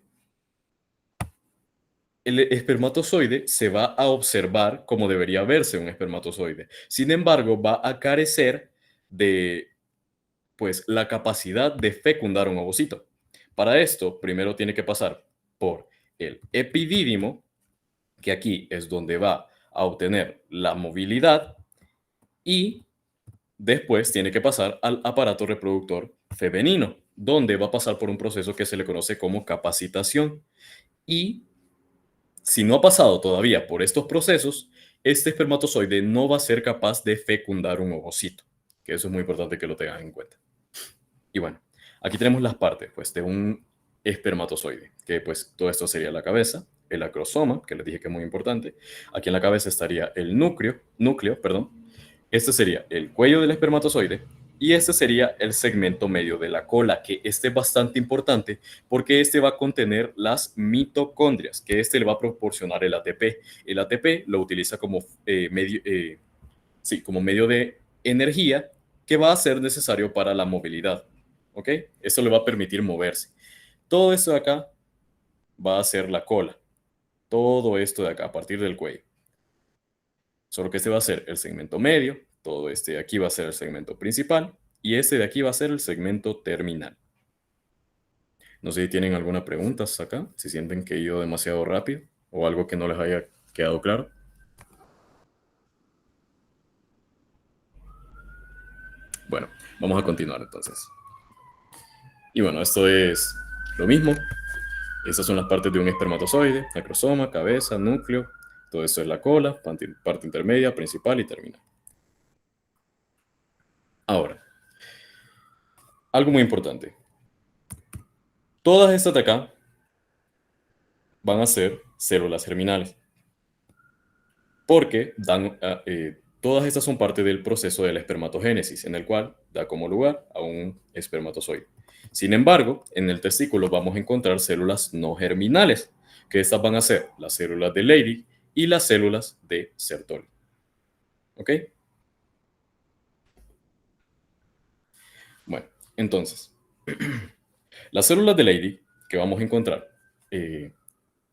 el espermatozoide se va a observar como debería verse un espermatozoide. Sin embargo, va a carecer de pues, la capacidad de fecundar un ovocito. Para esto, primero tiene que pasar por el epidídimo, que aquí es donde va a obtener la movilidad, y después tiene que pasar al aparato reproductor femenino, donde va a pasar por un proceso que se le conoce como capacitación. Y si no ha pasado todavía por estos procesos, este espermatozoide no va a ser capaz de fecundar un ovocito, que eso es muy importante que lo tengan en cuenta. Y bueno, aquí tenemos las partes pues, de un espermatozoide, que pues todo esto sería la cabeza, el acrosoma, que les dije que es muy importante. Aquí en la cabeza estaría el núcleo, perdón. Este sería el cuello del espermatozoide y este sería el segmento medio de la cola, que este es bastante importante porque este va a contener las mitocondrias, que este le va a proporcionar el ATP. El ATP lo utiliza como, como medio de energía que va a ser necesario para la movilidad. ¿Ok? Eso le va a permitir moverse. Todo esto de acá va a ser la cola. Todo esto de acá, a partir del cuello. Solo que este va a ser el segmento medio, todo este de aquí va a ser el segmento principal y este de aquí va a ser el segmento terminal. No sé si tienen alguna pregunta acá, si sienten que he ido demasiado rápido o algo que no les haya quedado claro. Bueno, vamos a continuar entonces. Y bueno, esto es lo mismo. Estas son las partes de un espermatozoide: acrosoma, cabeza, núcleo. Todo esto es la cola, parte intermedia, principal y terminal. Ahora, algo muy importante. Todas estas de acá van a ser células germinales, porque todas estas son parte del proceso de la espermatogénesis, en el cual da como lugar a un espermatozoide. Sin embargo, en el testículo vamos a encontrar células no germinales, que estas van a ser las células de Leydig y las células de Sertoli. ¿Ok? Bueno, entonces, las células de Leydig que vamos a encontrar en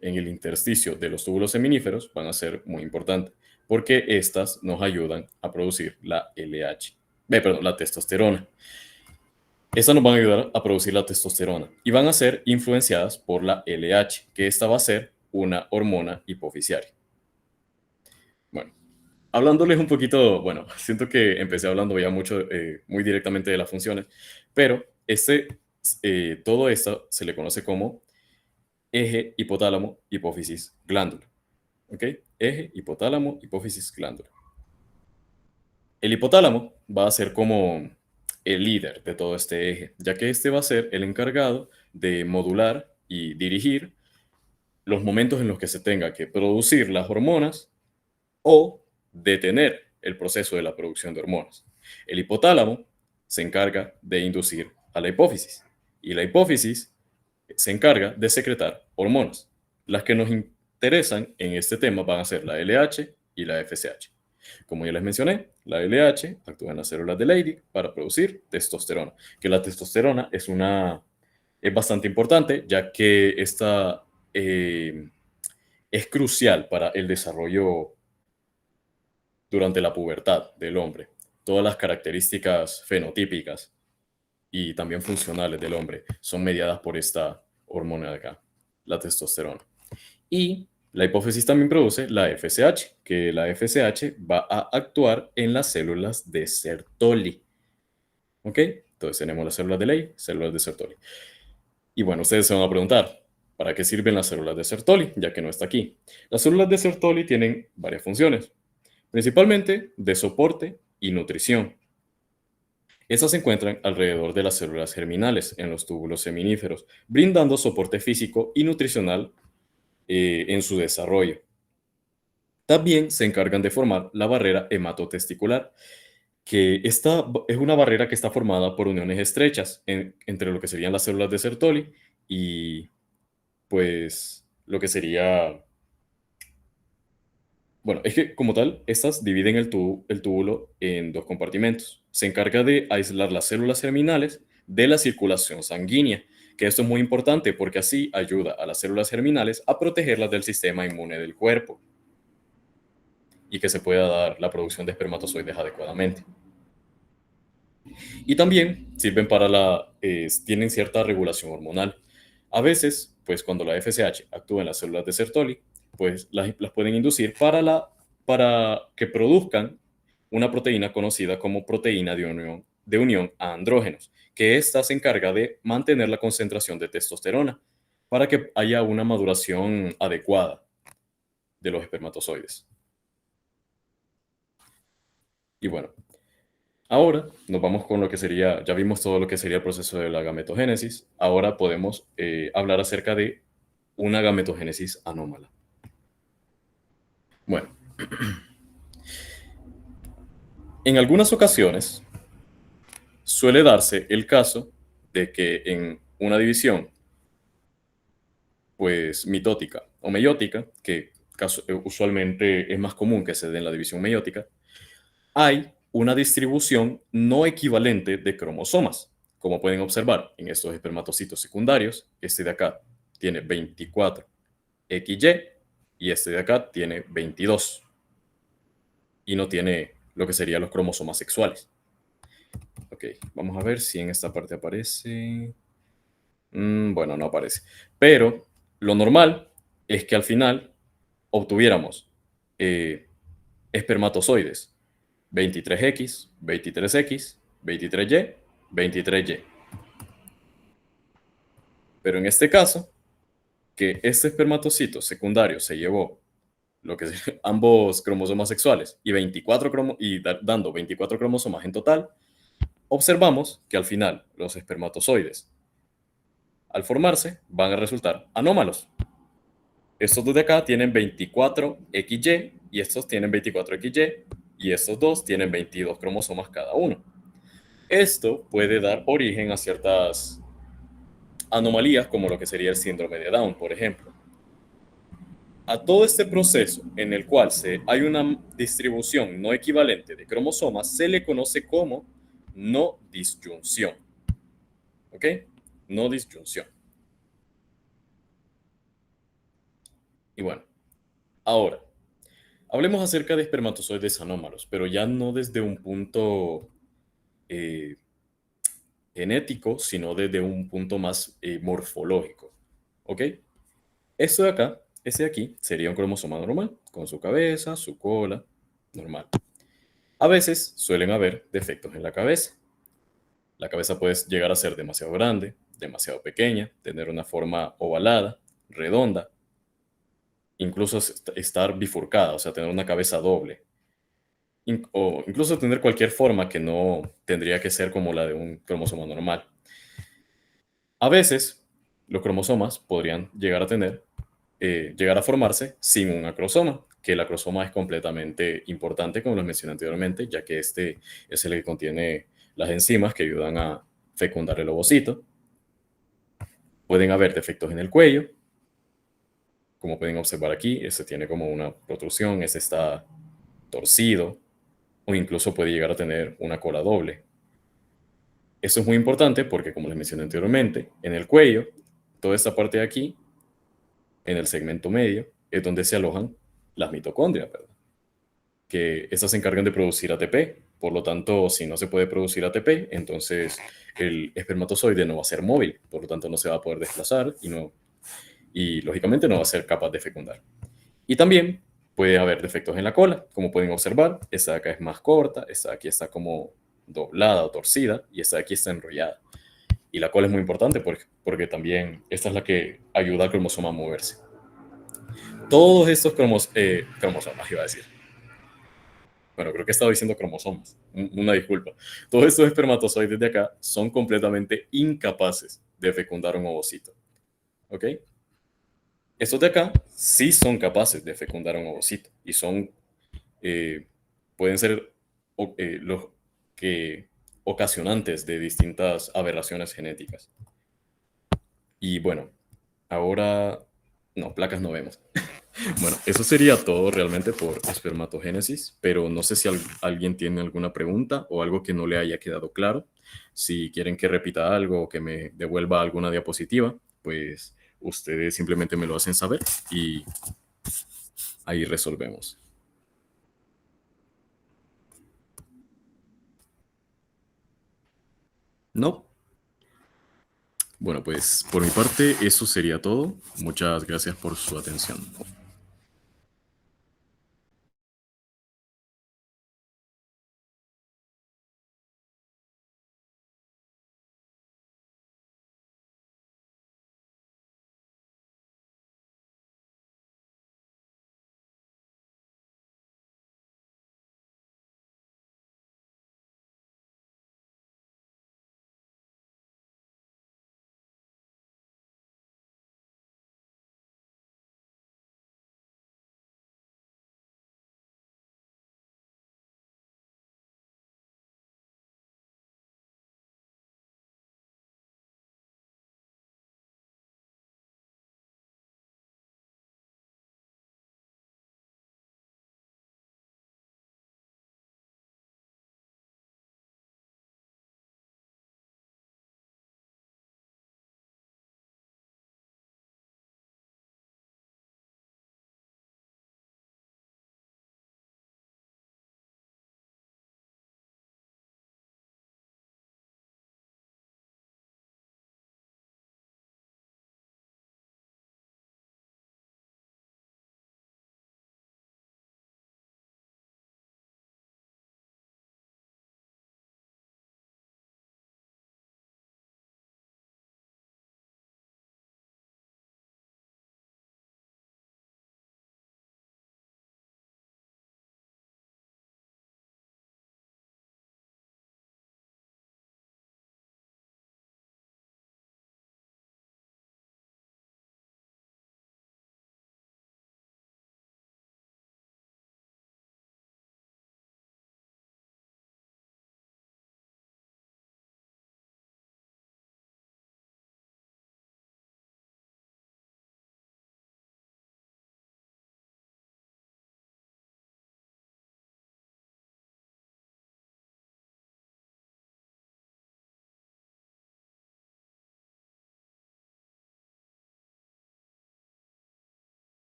el intersticio de los túbulos seminíferos van a ser muy importantes, porque estas nos ayudan a producir la la testosterona. Estas nos van a ayudar a producir la testosterona y van a ser influenciadas por la LH, que esta va a ser una hormona hipofisiaria. Bueno, hablándoles un poquito, bueno, siento que empecé hablando ya mucho, muy directamente de las funciones, pero todo esto se le conoce como eje hipotálamo, hipófisis, glándula. ¿Ok? Eje, hipotálamo, hipófisis, glándula. El hipotálamo va a ser como el líder de todo este eje, ya que este va a ser el encargado de modular y dirigir los momentos en los que se tenga que producir las hormonas o detener el proceso de la producción de hormonas. El hipotálamo se encarga de inducir a la hipófisis y la hipófisis se encarga de secretar hormonas. Las que nos interesan en este tema van a ser la LH y la FSH. Como ya les mencioné, la LH actúa en las células de Leydig para producir testosterona, que la testosterona es bastante importante, ya que esta es crucial para el desarrollo durante la pubertad del hombre. Todas las características fenotípicas y también funcionales del hombre son mediadas por esta hormona de acá, la testosterona. Y la hipófisis también produce la FSH, que la FSH va a actuar en las células de Sertoli. ¿Ok? Entonces tenemos las células de Ley, células de Sertoli. Y bueno, ustedes se van a preguntar, ¿para qué sirven las células de Sertoli? Ya que no está aquí. Las células de Sertoli tienen varias funciones, principalmente de soporte y nutrición. Estas se encuentran alrededor de las células germinales en los túbulos seminíferos, brindando soporte físico y nutricional en su desarrollo. También se encargan de formar la barrera hematotesticular, que esta es una barrera que está formada por uniones estrechas entre lo que serían las células de Sertoli y pues lo que sería... Bueno, es que como tal, estas dividen el túbulo en dos compartimentos. Se encarga de aislar las células germinales de la circulación sanguínea, que esto es muy importante porque así ayuda a las células germinales a protegerlas del sistema inmune del cuerpo y que se pueda dar la producción de espermatozoides adecuadamente. Y también sirven tienen cierta regulación hormonal. A veces, pues cuando la FSH actúa en las células de Sertoli, pues las pueden inducir para que produzcan una proteína conocida como proteína de unión a andrógenos, que ésta se encarga de mantener la concentración de testosterona para que haya una maduración adecuada de los espermatozoides. Y bueno, ahora nos vamos con lo que sería, ya vimos todo lo que sería el proceso de la gametogénesis. Ahora podemos hablar acerca de una gametogénesis anómala. Bueno, En algunas ocasiones suele darse el caso de que en una división pues mitótica o meiótica, que usualmente es más común que se dé en la división meiótica, hay una distribución no equivalente de cromosomas. Como pueden observar en estos espermatocitos secundarios, este de acá tiene 24 XY y este de acá tiene 22 y no tiene lo que serían los cromosomas sexuales. Ok, vamos a ver si en esta parte aparece. Bueno, no aparece. Pero lo normal es que al final obtuviéramos eh, espermatozoides 23X, 23X, 23Y, 23Y. Pero en este caso, que este espermatocito secundario se llevó lo que es ambos cromosomas sexuales y, dando 24 cromosomas en total, observamos que al final los espermatozoides, al formarse, van a resultar anómalos. Estos dos de acá tienen 24XY y estos tienen 24XY y estos dos tienen 22 cromosomas cada uno. Esto puede dar origen a ciertas anomalías como lo que sería el síndrome de Down, por ejemplo. A todo este proceso en el cual hay una distribución no equivalente de cromosomas se le conoce como no disyunción. ¿Ok? No disyunción. Y bueno, ahora, hablemos acerca de espermatozoides anómalos, pero ya no desde un punto eh, genético, sino desde un punto más morfológico. ¿Ok? Esto de acá, este de aquí, sería un cromosoma normal, con su cabeza, su cola, normal. A veces suelen haber defectos en la cabeza. La cabeza puede llegar a ser demasiado grande, demasiado pequeña, tener una forma ovalada, redonda, incluso estar bifurcada, o sea, tener una cabeza doble, o incluso tener cualquier forma que no tendría que ser como la de un cromosoma normal. A veces, los cromosomas podrían llegar a formarse sin un acrosoma, que el acrosoma es completamente importante, como lo mencioné anteriormente, ya que este es el que contiene las enzimas que ayudan a fecundar el ovocito. Pueden haber defectos en el cuello, como pueden observar aquí, este tiene como una protrusión, este está torcido, o incluso puede llegar a tener una cola doble. Esto es muy importante porque, como les mencioné anteriormente, en el cuello, toda esta parte de aquí, en el segmento medio, es donde se alojan las mitocondrias, ¿verdad? Que estas se encargan de producir ATP. Por lo tanto, si no se puede producir ATP, entonces el espermatozoide no va a ser móvil, por lo tanto no se va a poder desplazar y lógicamente no va a ser capaz de fecundar. Y también puede haber defectos en la cola, como pueden observar, esta de acá es más corta, esta de aquí está como doblada o torcida y esta de aquí está enrollada. Y la cola es muy importante porque también esta es la que ayuda al cromosoma a moverse. Todos estos cromosomas, iba a decir. Bueno, creo que he estado diciendo cromosomas. Una disculpa. Todos estos espermatozoides de acá son completamente incapaces de fecundar un ovocito. ¿Ok? Estos de acá sí son capaces de fecundar un ovocito y eh, pueden ser los que ocasionantes de distintas aberraciones genéticas. Y bueno, ahora no, placas no vemos. Bueno, eso sería todo realmente por espermatogénesis, pero no sé si alguien tiene alguna pregunta o algo que no le haya quedado claro. Si quieren que repita algo o que me devuelva alguna diapositiva, pues ustedes simplemente me lo hacen saber y ahí resolvemos. ¿No? Bueno, pues por mi parte eso sería todo. Muchas gracias por su atención.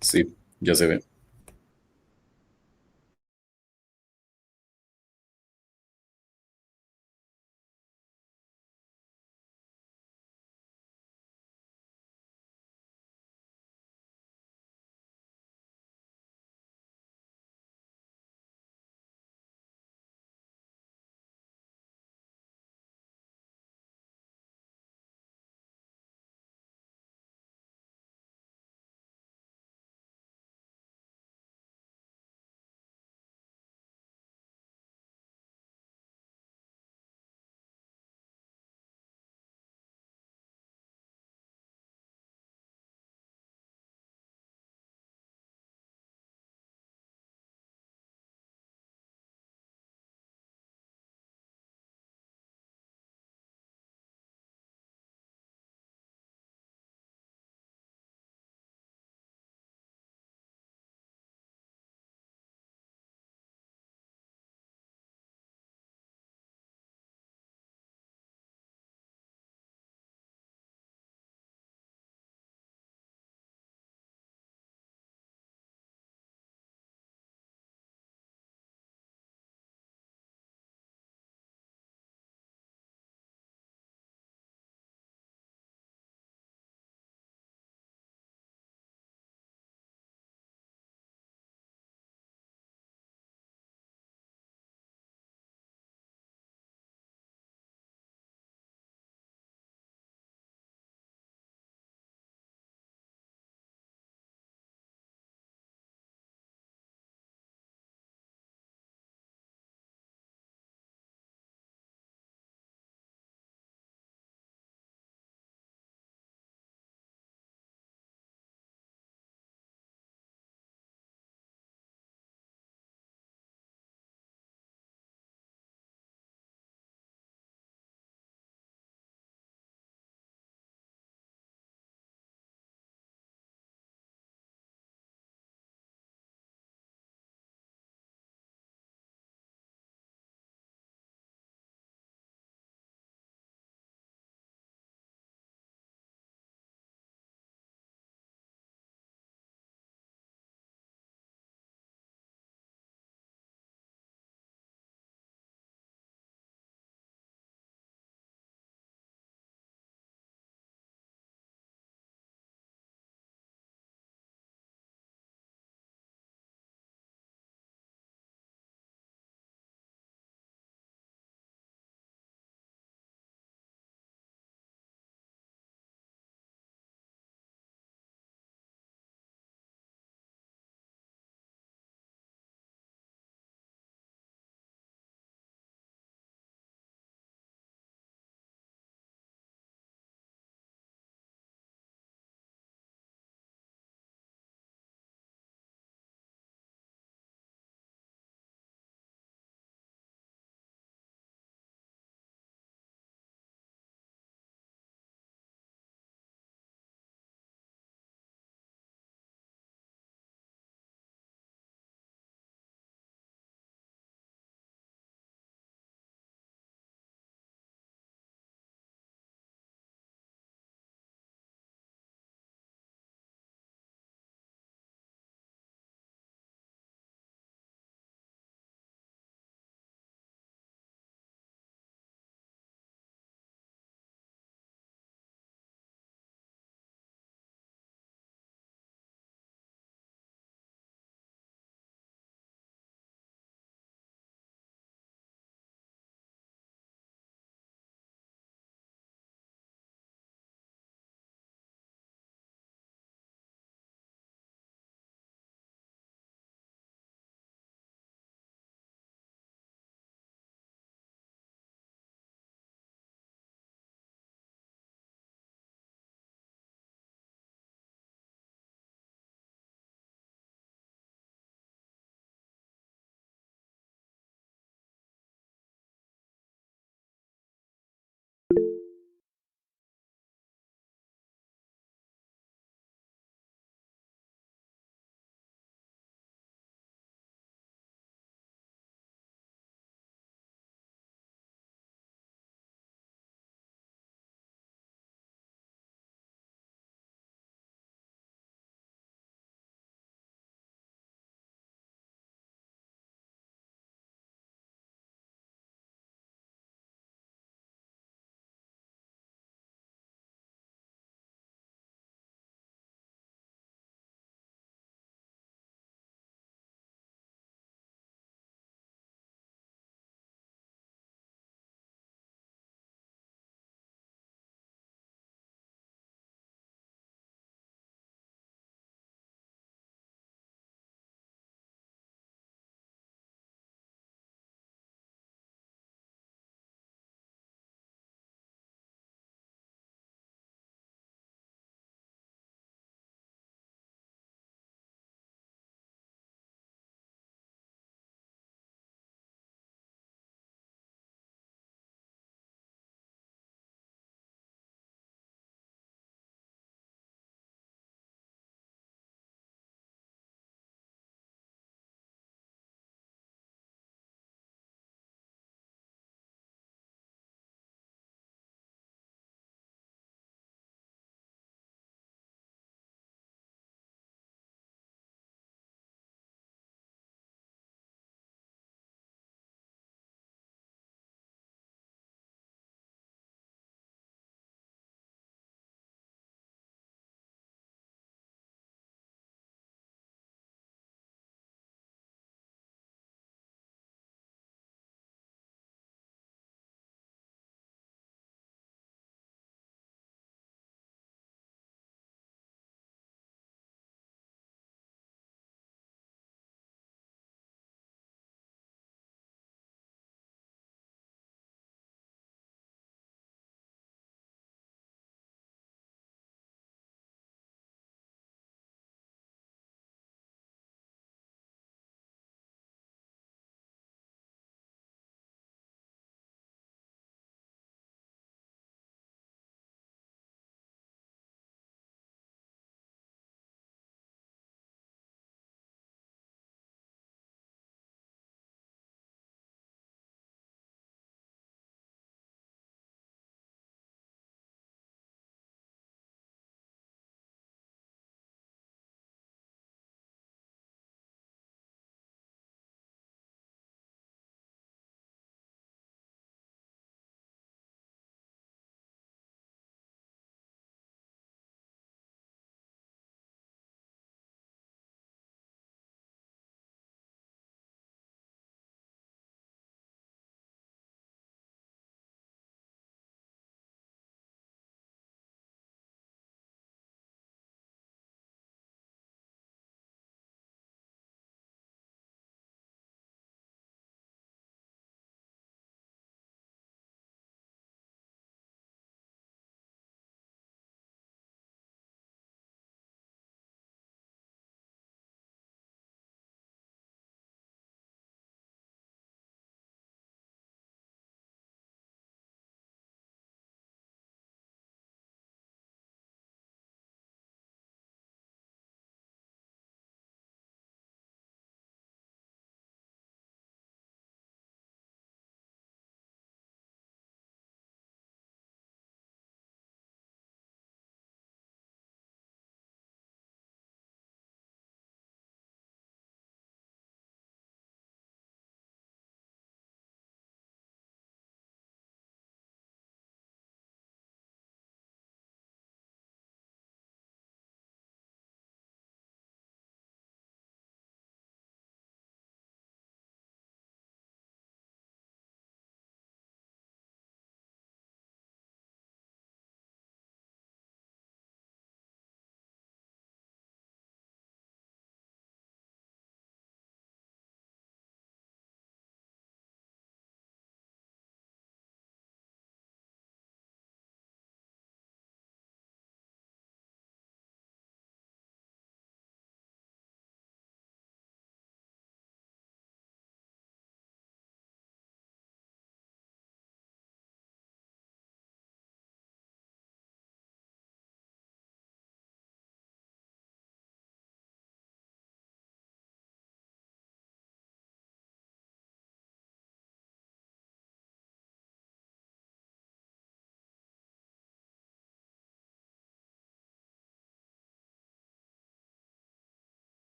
Sí, ya se ve.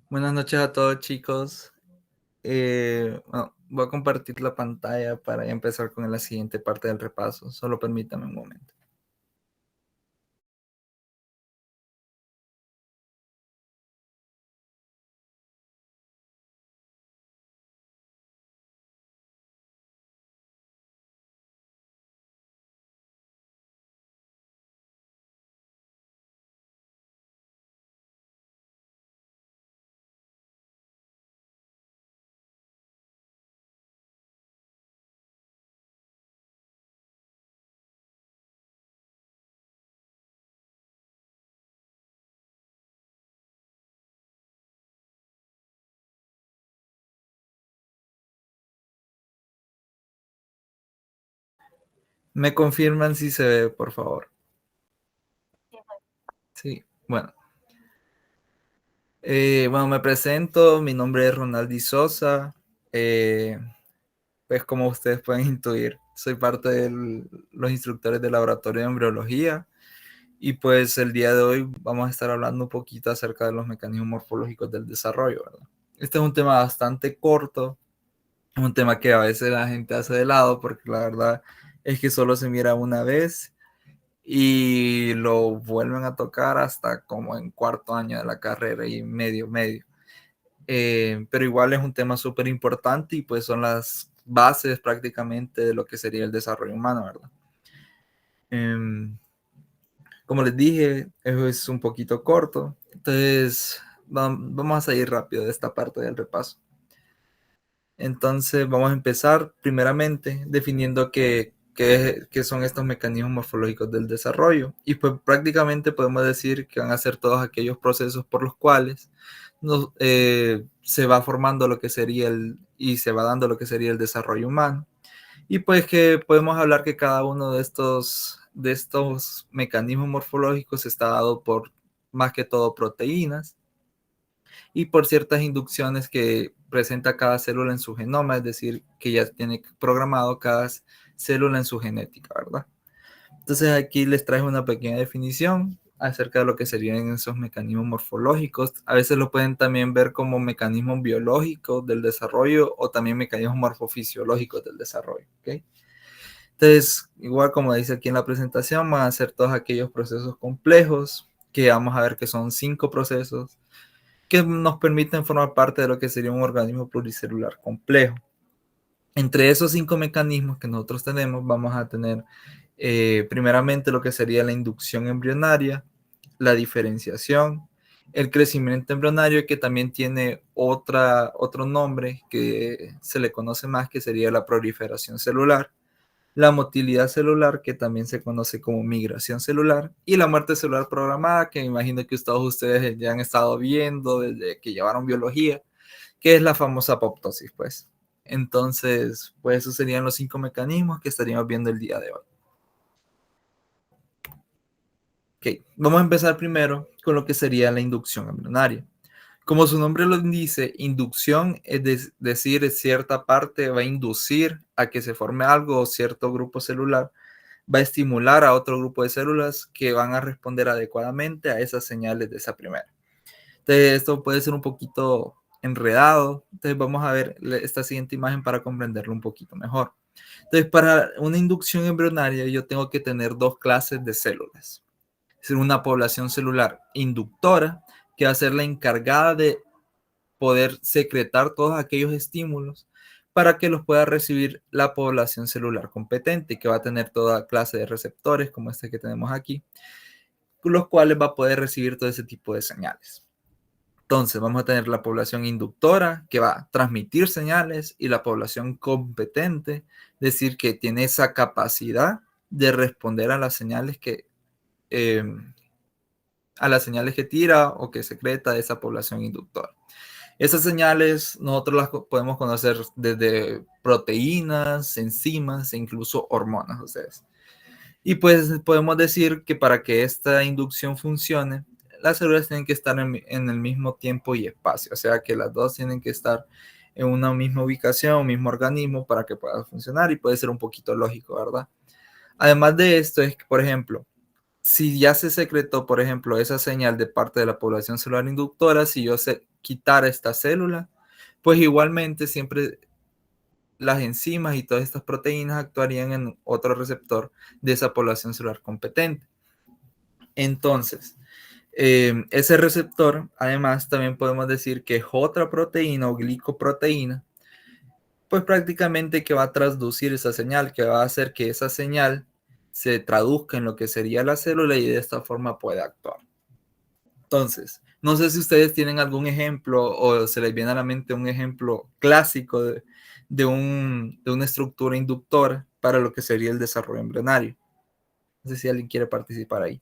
Buenas noches a todos, chicos. Bueno, voy a compartir la pantalla para ya empezar con la siguiente parte del repaso. Solo permítame un momento. ¿Me confirman si se ve, por favor? Sí, bueno. Bueno, me presento. Mi nombre es Ronaldi Sosa. Pues como ustedes pueden intuir, soy parte de los instructores del laboratorio de embriología. Y pues el día de hoy vamos a estar hablando un poquito acerca de los mecanismos morfológicos del desarrollo, ¿verdad? Este es un tema bastante corto, es un tema que a veces la gente hace de lado porque la verdad es que solo se mira una vez y lo vuelven a tocar hasta como en cuarto año de la carrera y medio. Pero igual es un tema súper importante y pues son las bases prácticamente de lo que sería el desarrollo humano, ¿verdad? Como les dije, es un poquito corto, entonces vamos a salir rápido de esta parte del repaso. Entonces vamos a empezar primeramente definiendo qué son estos mecanismos morfológicos del desarrollo. Y pues prácticamente podemos decir que van a ser todos aquellos procesos por los cuales se va formando lo que sería y se va dando lo que sería el desarrollo humano. Y pues que podemos hablar que cada uno de estos mecanismos morfológicos está dado por más que todo proteínas y por ciertas inducciones que presenta cada célula en su genoma, es decir, que ya tiene programado cada célula en su genética, ¿verdad? Entonces aquí les traigo una pequeña definición acerca de lo que serían esos mecanismos morfológicos. A veces lo pueden también ver como mecanismos biológicos del desarrollo o también mecanismos morfofisiológicos del desarrollo, ¿ok? Entonces, igual como dice aquí en la presentación, van a ser todos aquellos procesos complejos, que vamos a ver que son 5 procesos, que nos permiten formar parte de lo que sería un organismo pluricelular complejo. Entre esos 5 mecanismos que nosotros tenemos, vamos a tener primeramente lo que sería la inducción embrionaria, la diferenciación, el crecimiento embrionario, que también tiene otro nombre que se le conoce más, que sería la proliferación celular, la motilidad celular, que también se conoce como migración celular, y la muerte celular programada, que me imagino que todos ustedes ya han estado viendo desde que llevaron biología, que es la famosa apoptosis, pues. Entonces, pues esos serían los 5 mecanismos que estaríamos viendo el día de hoy. Ok, vamos a empezar primero con lo que sería la inducción embrionaria. Como su nombre lo dice, inducción es decir, cierta parte va a inducir a que se forme algo o cierto grupo celular va a estimular a otro grupo de células que van a responder adecuadamente a esas señales de esa primera. Entonces, esto puede ser un poquito enredado. Entonces, vamos a ver esta siguiente imagen para comprenderlo un poquito mejor. Entonces, para una inducción embrionaria, yo tengo que tener 2 clases de células. Es una población celular inductora, que va a ser la encargada de poder secretar todos aquellos estímulos para que los pueda recibir la población celular competente, que va a tener toda clase de receptores, como este que tenemos aquí, los cuales va a poder recibir todo ese tipo de señales. Entonces, vamos a tener la población inductora, que va a transmitir señales, y la población competente, es decir, que tiene esa capacidad de responder a las señales que tira o que secreta de esa población inductora. Esas señales nosotros las podemos conocer desde proteínas, enzimas e incluso hormonas. Ustedes. Y pues podemos decir que para que esta inducción funcione, las células tienen que estar en el mismo tiempo y espacio. O sea que las dos tienen que estar en una misma ubicación, un mismo organismo para que pueda funcionar, y puede ser un poquito lógico, ¿verdad? Además de esto es que, por ejemplo, si ya se secretó, por ejemplo, esa señal de parte de la población celular inductora, si yo quitara esta célula, pues igualmente siempre las enzimas y todas estas proteínas actuarían en otro receptor de esa población celular competente. Entonces, ese receptor, además, también podemos decir que es otra proteína o glicoproteína, pues prácticamente que va a transducir esa señal, que va a hacer que esa señal se traduzca en lo que sería la célula y de esta forma pueda actuar. Entonces, no sé si ustedes tienen algún ejemplo o se les viene a la mente un ejemplo clásico de una estructura inductora para lo que sería el desarrollo embrionario. No sé si alguien quiere participar ahí.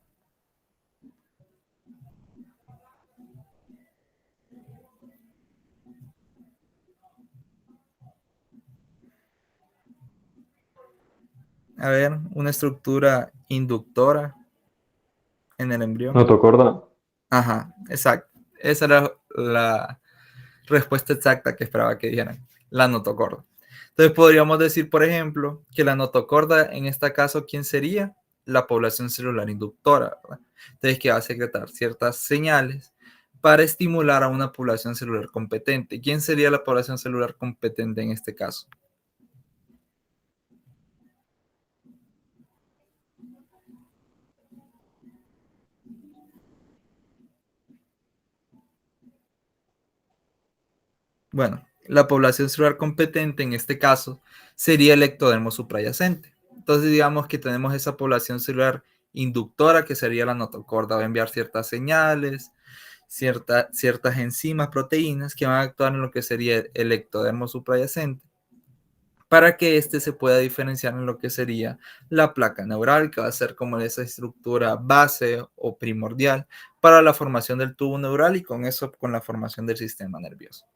A ver, una estructura inductora en el embrión. Notocorda. Ajá, exacto. Esa era la respuesta exacta que esperaba que dijeran, la notocorda. Entonces podríamos decir, por ejemplo, que la notocorda, en este caso, ¿quién sería? La población celular inductora, ¿verdad? Entonces, que va a secretar ciertas señales para estimular a una población celular competente. ¿Quién sería la población celular competente en este caso? Bueno, la población celular competente en este caso sería el ectodermo suprayacente. Entonces, digamos que tenemos esa población celular inductora, que sería la notocorda, va a enviar ciertas señales, ciertas enzimas, proteínas que van a actuar en lo que sería el ectodermo suprayacente, para que éste se pueda diferenciar en lo que sería la placa neural, que va a ser como esa estructura base o primordial para la formación del tubo neural y con eso, con la formación del sistema nervioso.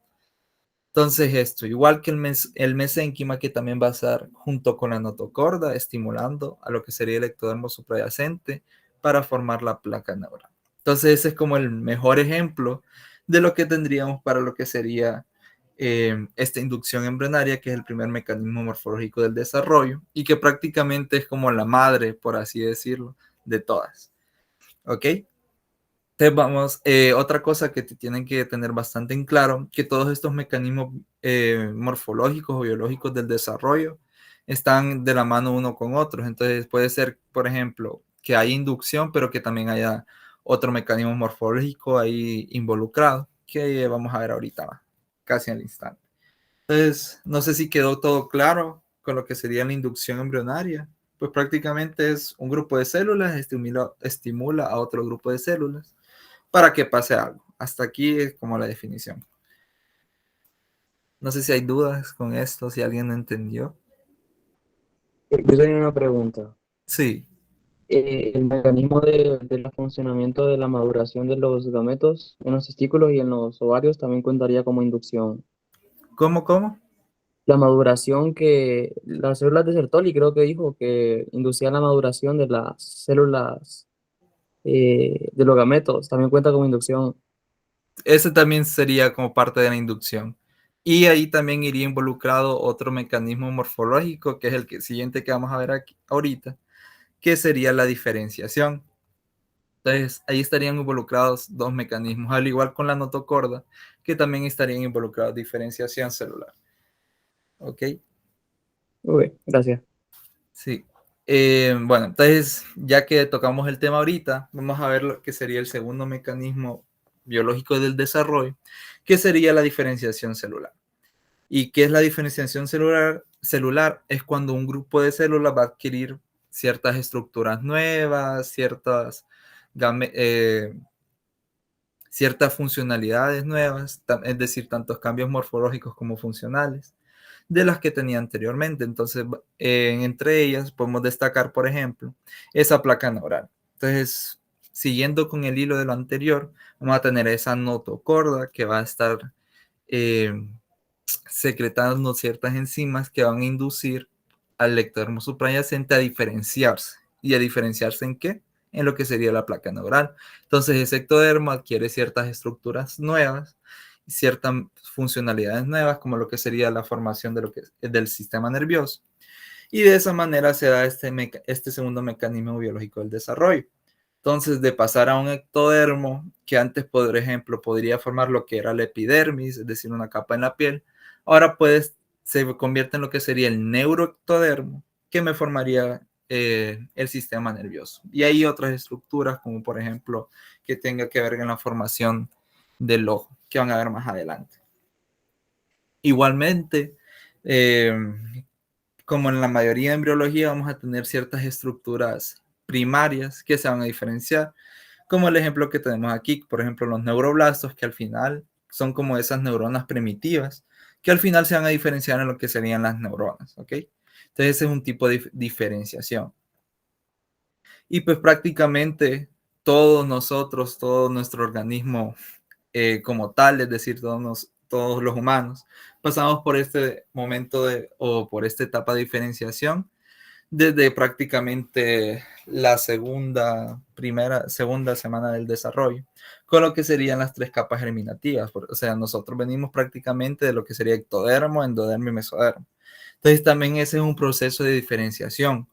Entonces esto, igual que el mesénquima, que también va a estar junto con la notocorda, estimulando a lo que sería el ectodermo suprayacente para formar la placa neural. Entonces ese es como el mejor ejemplo de lo que tendríamos para lo que sería esta inducción embrionaria, que es el primer mecanismo morfológico del desarrollo y que prácticamente es como la madre, por así decirlo, de todas. ¿Ok? Entonces vamos, otra cosa que tienen que tener bastante en claro, que todos estos mecanismos morfológicos o biológicos del desarrollo están de la mano uno con otros. Entonces puede ser, por ejemplo, que haya inducción, pero que también haya otro mecanismo morfológico ahí involucrado, que vamos a ver ahorita, casi al instante. Entonces, no sé si quedó todo claro con lo que sería la inducción embrionaria. Pues prácticamente es un grupo de células, estimula a otro grupo de células para que pase algo. Hasta aquí es como la definición. No sé si hay dudas con esto, si alguien entendió. Yo tenía una pregunta. Sí. El mecanismo del funcionamiento de la maduración de los gametos en los testículos y en los ovarios también contaría como inducción. ¿Cómo? La maduración que las células de Sertoli creo que dijo que inducía la maduración de las células de los gametos, también cuenta como inducción. Ese también sería como parte de la inducción. Y ahí también iría involucrado otro mecanismo morfológico, que es el siguiente que vamos a ver aquí, ahorita, que sería la diferenciación. Entonces, ahí estarían involucrados dos mecanismos, al igual con la notocorda, que también estarían involucrados diferenciación celular. ¿Ok? Ok, gracias. Sí. Bueno, entonces, ya que tocamos el tema ahorita, vamos a ver lo que sería el segundo mecanismo biológico del desarrollo, que sería la diferenciación celular. ¿Y qué es la diferenciación celular? Celular es cuando un grupo de células va a adquirir ciertas estructuras nuevas, ciertas funcionalidades nuevas, es decir, tantos cambios morfológicos como funcionales, de las que tenía anteriormente. Entonces, entre ellas podemos destacar, por ejemplo, esa placa neural. Entonces, siguiendo con el hilo de lo anterior, vamos a tener esa notocorda que va a estar secretando ciertas enzimas que van a inducir al ectodermo suprayacente a diferenciarse. ¿Y a diferenciarse en qué? En lo que sería la placa neural. Entonces, ese ectodermo adquiere ciertas estructuras nuevas, ciertas funcionalidades nuevas, como lo que sería la formación del sistema nervioso. Y de esa manera se da este segundo mecanismo biológico del desarrollo. Entonces, de pasar a un ectodermo, que antes, por ejemplo, podría formar lo que era la epidermis, es decir, una capa en la piel, ahora se convierte en lo que sería el neuroectodermo, que me formaría el sistema nervioso. Y hay otras estructuras, como por ejemplo, que tenga que ver con la formación del ojo, que van a ver más adelante. Igualmente, como en la mayoría de embriología, vamos a tener ciertas estructuras primarias que se van a diferenciar, como el ejemplo que tenemos aquí, por ejemplo, los neuroblastos, que al final son como esas neuronas primitivas, que al final se van a diferenciar en lo que serían las neuronas, ¿ok? Entonces ese es un tipo de diferenciación. Y pues prácticamente todos nosotros, todo nuestro organismo como tal, es decir, todos los humanos, pasamos por este momento o por esta etapa de diferenciación desde prácticamente la segunda semana del desarrollo, con lo que serían las 3 capas germinativas. O sea, nosotros venimos prácticamente de lo que sería ectodermo, endodermo y mesodermo. Entonces también ese es un proceso de diferenciación.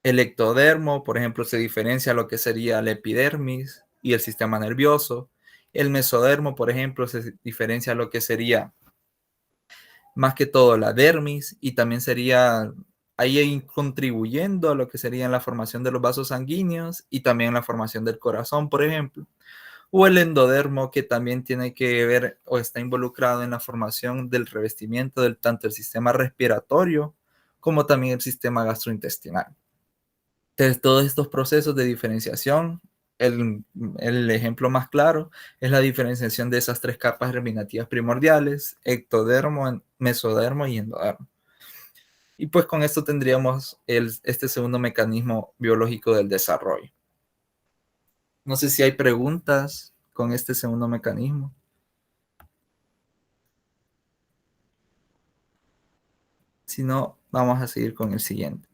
El ectodermo, por ejemplo, se diferencia a lo que sería la epidermis y el sistema nervioso. El mesodermo, por ejemplo, se diferencia a lo que sería más que todo la dermis, y también sería ahí contribuyendo a lo que sería la formación de los vasos sanguíneos y también la formación del corazón, por ejemplo. O el endodermo, que también tiene que ver o está involucrado en la formación del revestimiento del tanto el sistema respiratorio como también el sistema gastrointestinal. Entonces, todos estos procesos de diferenciación, el ejemplo más claro es la diferenciación de esas 3 capas germinativas primordiales: ectodermo, mesodermo y endodermo. Y pues con esto tendríamos este segundo mecanismo biológico del desarrollo. No sé si hay preguntas con este segundo mecanismo. Si no, vamos a seguir con el siguiente.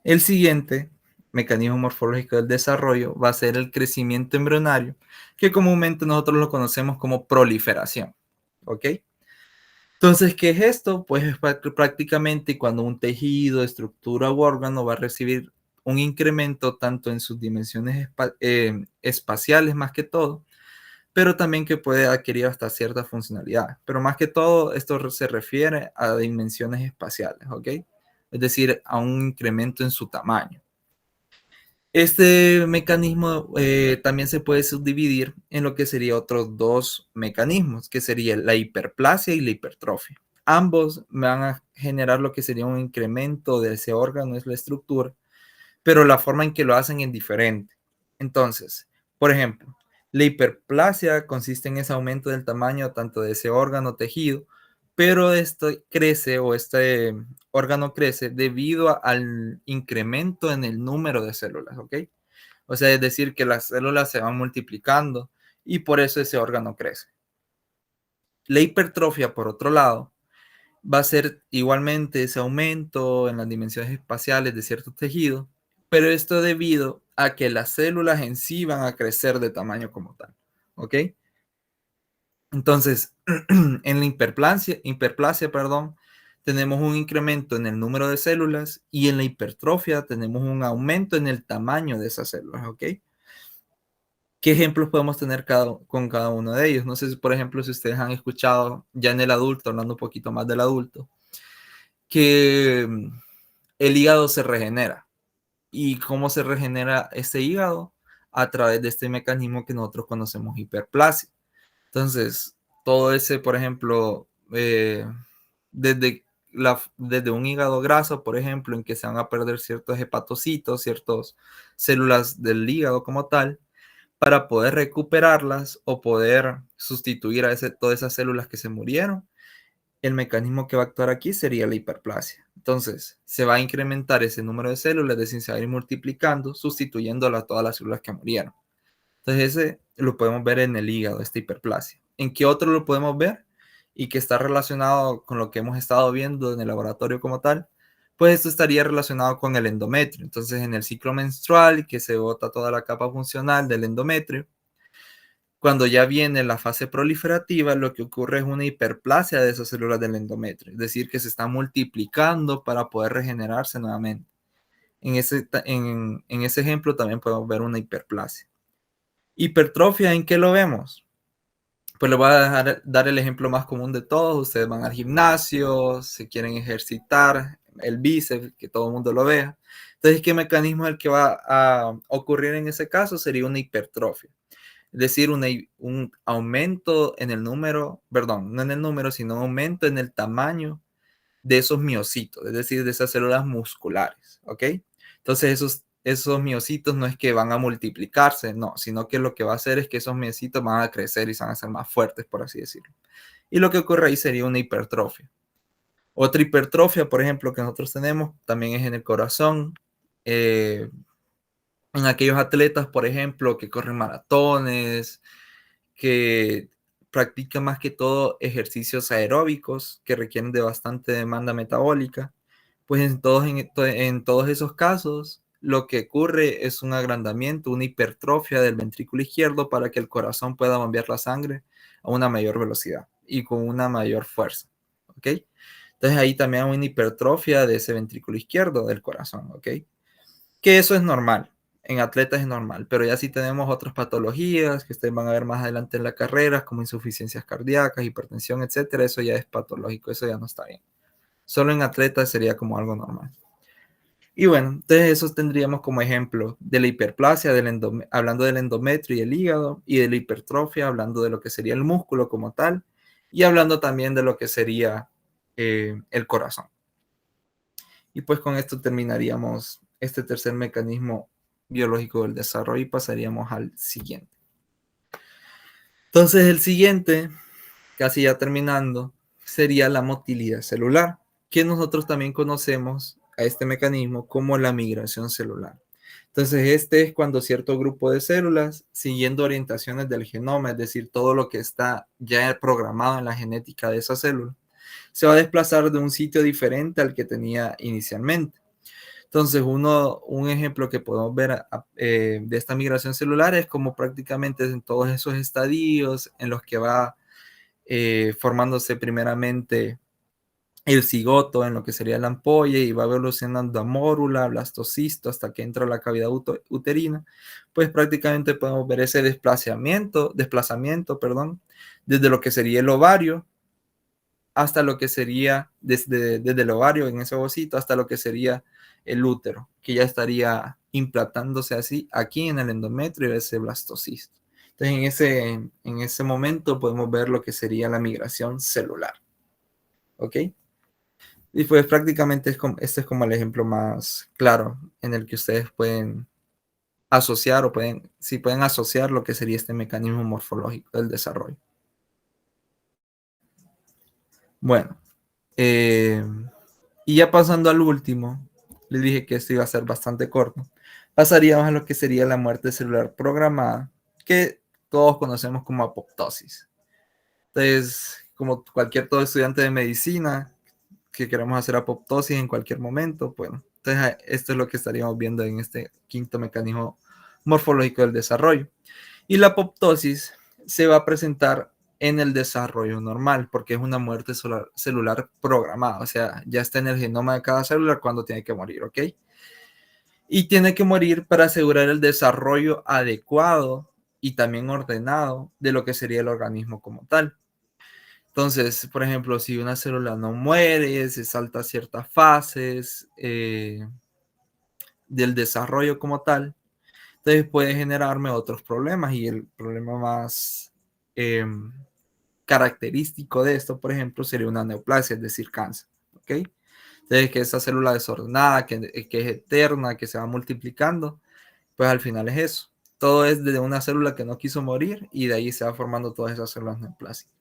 El siguiente mecanismo morfológico del desarrollo va a ser el crecimiento embrionario, que comúnmente nosotros lo conocemos como proliferación. ¿Ok? Entonces, ¿qué es esto? Pues es prácticamente cuando un tejido, estructura u órgano va a recibir un incremento tanto en sus dimensiones espaciales más que todo, pero también que puede adquirir hasta cierta funcionalidad. Pero más que todo, esto se refiere a dimensiones espaciales, ¿ok? Es decir, a un incremento en su tamaño. Este mecanismo también se puede subdividir en lo que serían otros 2 mecanismos, que sería la hiperplasia y la hipertrofia. Ambos van a generar lo que sería un incremento de ese órgano, es la estructura, pero la forma en que lo hacen es diferente. Entonces, por ejemplo, la hiperplasia consiste en ese aumento del tamaño tanto de ese órgano o tejido, pero esto crece o este órgano crece debido al incremento en el número de células, ¿ok? O sea, es decir, que las células se van multiplicando y por eso ese órgano crece. La hipertrofia, por otro lado, va a ser igualmente ese aumento en las dimensiones espaciales de ciertos tejidos, pero esto debido a que las células en sí van a crecer de tamaño como tal, ¿ok? Entonces, en la hiperplasia, tenemos un incremento en el número de células, y en la hipertrofia tenemos un aumento en el tamaño de esas células, ¿ok? ¿Qué ejemplos podemos tener con cada uno de ellos? No sé si, por ejemplo, si ustedes han escuchado ya en el adulto, hablando un poquito más del adulto, que el hígado se regenera. ¿Y cómo se regenera este hígado? A través de este mecanismo que nosotros conocemos hiperplasia. Entonces, todo ese, por ejemplo, desde un hígado graso, por ejemplo, en que se van a perder ciertos hepatocitos, ciertas células del hígado como tal, para poder recuperarlas o poder sustituir a todas esas células que se murieron, el mecanismo que va a actuar aquí sería la hiperplasia. Entonces, se va a incrementar ese número de células, de se va a ir multiplicando, sustituyendo a todas las células que murieron. Entonces, ese lo podemos ver en el hígado, esta hiperplasia. ¿En qué otro lo podemos ver? Y que está relacionado con lo que hemos estado viendo en el laboratorio como tal, pues esto estaría relacionado con el endometrio. Entonces, en el ciclo menstrual, que se bota toda la capa funcional del endometrio, cuando ya viene la fase proliferativa, lo que ocurre es una hiperplasia de esas células del endometrio, es decir, que se están multiplicando para poder regenerarse nuevamente. En ese ejemplo también podemos ver una hiperplasia. Hipertrofia, ¿en qué lo vemos? Pues le voy a dar el ejemplo más común de todos. Ustedes van al gimnasio, se quieren ejercitar el bíceps, que todo el mundo lo vea. Entonces, ¿qué mecanismo es el que va a ocurrir en ese caso? Sería una hipertrofia. Es decir, un aumento en el número, perdón, no en el número, sino un aumento en el tamaño de esos miocitos, es decir, de esas células musculares, ¿ok? Entonces, esos miocitos no es que van a multiplicarse, no, sino que lo que va a hacer es que esos miocitos van a crecer y se van a ser más fuertes, por así decirlo. Y lo que ocurre ahí sería una hipertrofia. Otra hipertrofia, por ejemplo, que nosotros tenemos, también es en el corazón. En aquellos atletas, por ejemplo, que corren maratones, que practican más que todo ejercicios aeróbicos que requieren de bastante demanda metabólica, pues en todos esos casos lo que ocurre es un agrandamiento, una hipertrofia del ventrículo izquierdo para que el corazón pueda bombear la sangre a una mayor velocidad y con una mayor fuerza, ¿ok? Entonces ahí también hay una hipertrofia de ese ventrículo izquierdo del corazón, ¿ok? Que eso es normal, en atletas es normal, pero ya si tenemos otras patologías que ustedes van a ver más adelante en la carrera, como insuficiencias cardíacas, hipertensión, etcétera, eso ya es patológico, eso ya no está bien. Solo en atletas sería como algo normal. Y bueno, entonces eso tendríamos como ejemplo de la hiperplasia, hablando del endometrio y el hígado, y de la hipertrofia, hablando de lo que sería el músculo como tal, y hablando también de lo que sería el corazón. Y pues con esto terminaríamos este tercer mecanismo biológico del desarrollo y pasaríamos al siguiente. Entonces el siguiente, casi ya terminando, sería la motilidad celular, que nosotros también conocemos a este mecanismo como la migración celular. Entonces este es cuando cierto grupo de células, siguiendo orientaciones del genoma, es decir, todo lo que está ya programado en la genética de esa célula, se va a desplazar de un sitio diferente al que tenía inicialmente. Entonces, un ejemplo que podemos ver de esta migración celular es como prácticamente en todos esos estadios en los que va formándose primeramente el cigoto en lo que sería la ampolla y va evolucionando a mórula, blastocisto, hasta que entra a la cavidad uterina, pues prácticamente podemos ver ese desplazamiento, desde lo que sería el ovario hasta lo que sería, desde el ovario en ese ovocito, hasta lo que sería el útero, que ya estaría implantándose así aquí en el endometrio de ese blastocisto. Entonces, en ese momento podemos ver lo que sería la migración celular. ¿Ok? Y pues prácticamente este es como el ejemplo más claro en el que ustedes pueden asociar o pueden asociar lo que sería este mecanismo morfológico del desarrollo. Bueno, y ya pasando al último, les dije que esto iba a ser bastante corto. Pasaríamos a lo que sería la muerte celular programada, que todos conocemos como apoptosis. Entonces, como todo estudiante de medicina que queremos hacer apoptosis en cualquier momento, bueno, entonces esto es lo que estaríamos viendo en este quinto mecanismo morfológico del desarrollo. Y la apoptosis se va a presentar en el desarrollo normal, porque es una muerte celular programada, o sea, ya está en el genoma de cada célula cuando tiene que morir, ¿ok? Y tiene que morir para asegurar el desarrollo adecuado y también ordenado de lo que sería el organismo como tal. Entonces, por ejemplo, si una célula no muere, se salta ciertas fases del desarrollo como tal, entonces puede generarme otros problemas y el problema más característico de esto, por ejemplo, sería una neoplasia, es decir, cáncer. ¿Ok? Entonces, que esa célula desordenada, que es eterna, que se va multiplicando, pues al final es eso. Todo es de una célula que no quiso morir y de ahí se va formando todas esas células neoplásicas.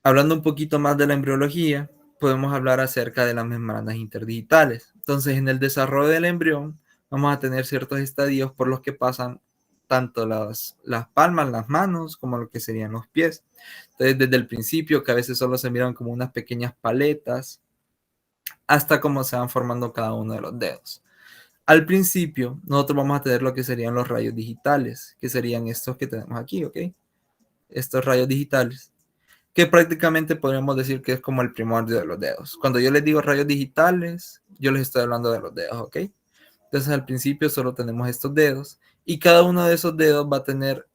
Hablando un poquito más de la embriología, podemos hablar acerca de las membranas interdigitales. Entonces, en el desarrollo del embrión, vamos a tener ciertos estadios por los que pasan tanto las palmas, las manos, como lo que serían los pies. Entonces, desde el principio, que a veces solo se miran como unas pequeñas paletas, hasta cómo se van formando cada uno de los dedos. Al principio, nosotros vamos a tener lo que serían los rayos digitales, que serían estos que tenemos aquí, ¿ok? Estos rayos digitales. que prácticamente podríamos decir que es como el primordio de los dedos. Cuando yo les digo rayos digitales, yo les estoy hablando de los dedos, ¿ok? Entonces al principio solo tenemos estos dedos y cada uno de esos dedos va a tener,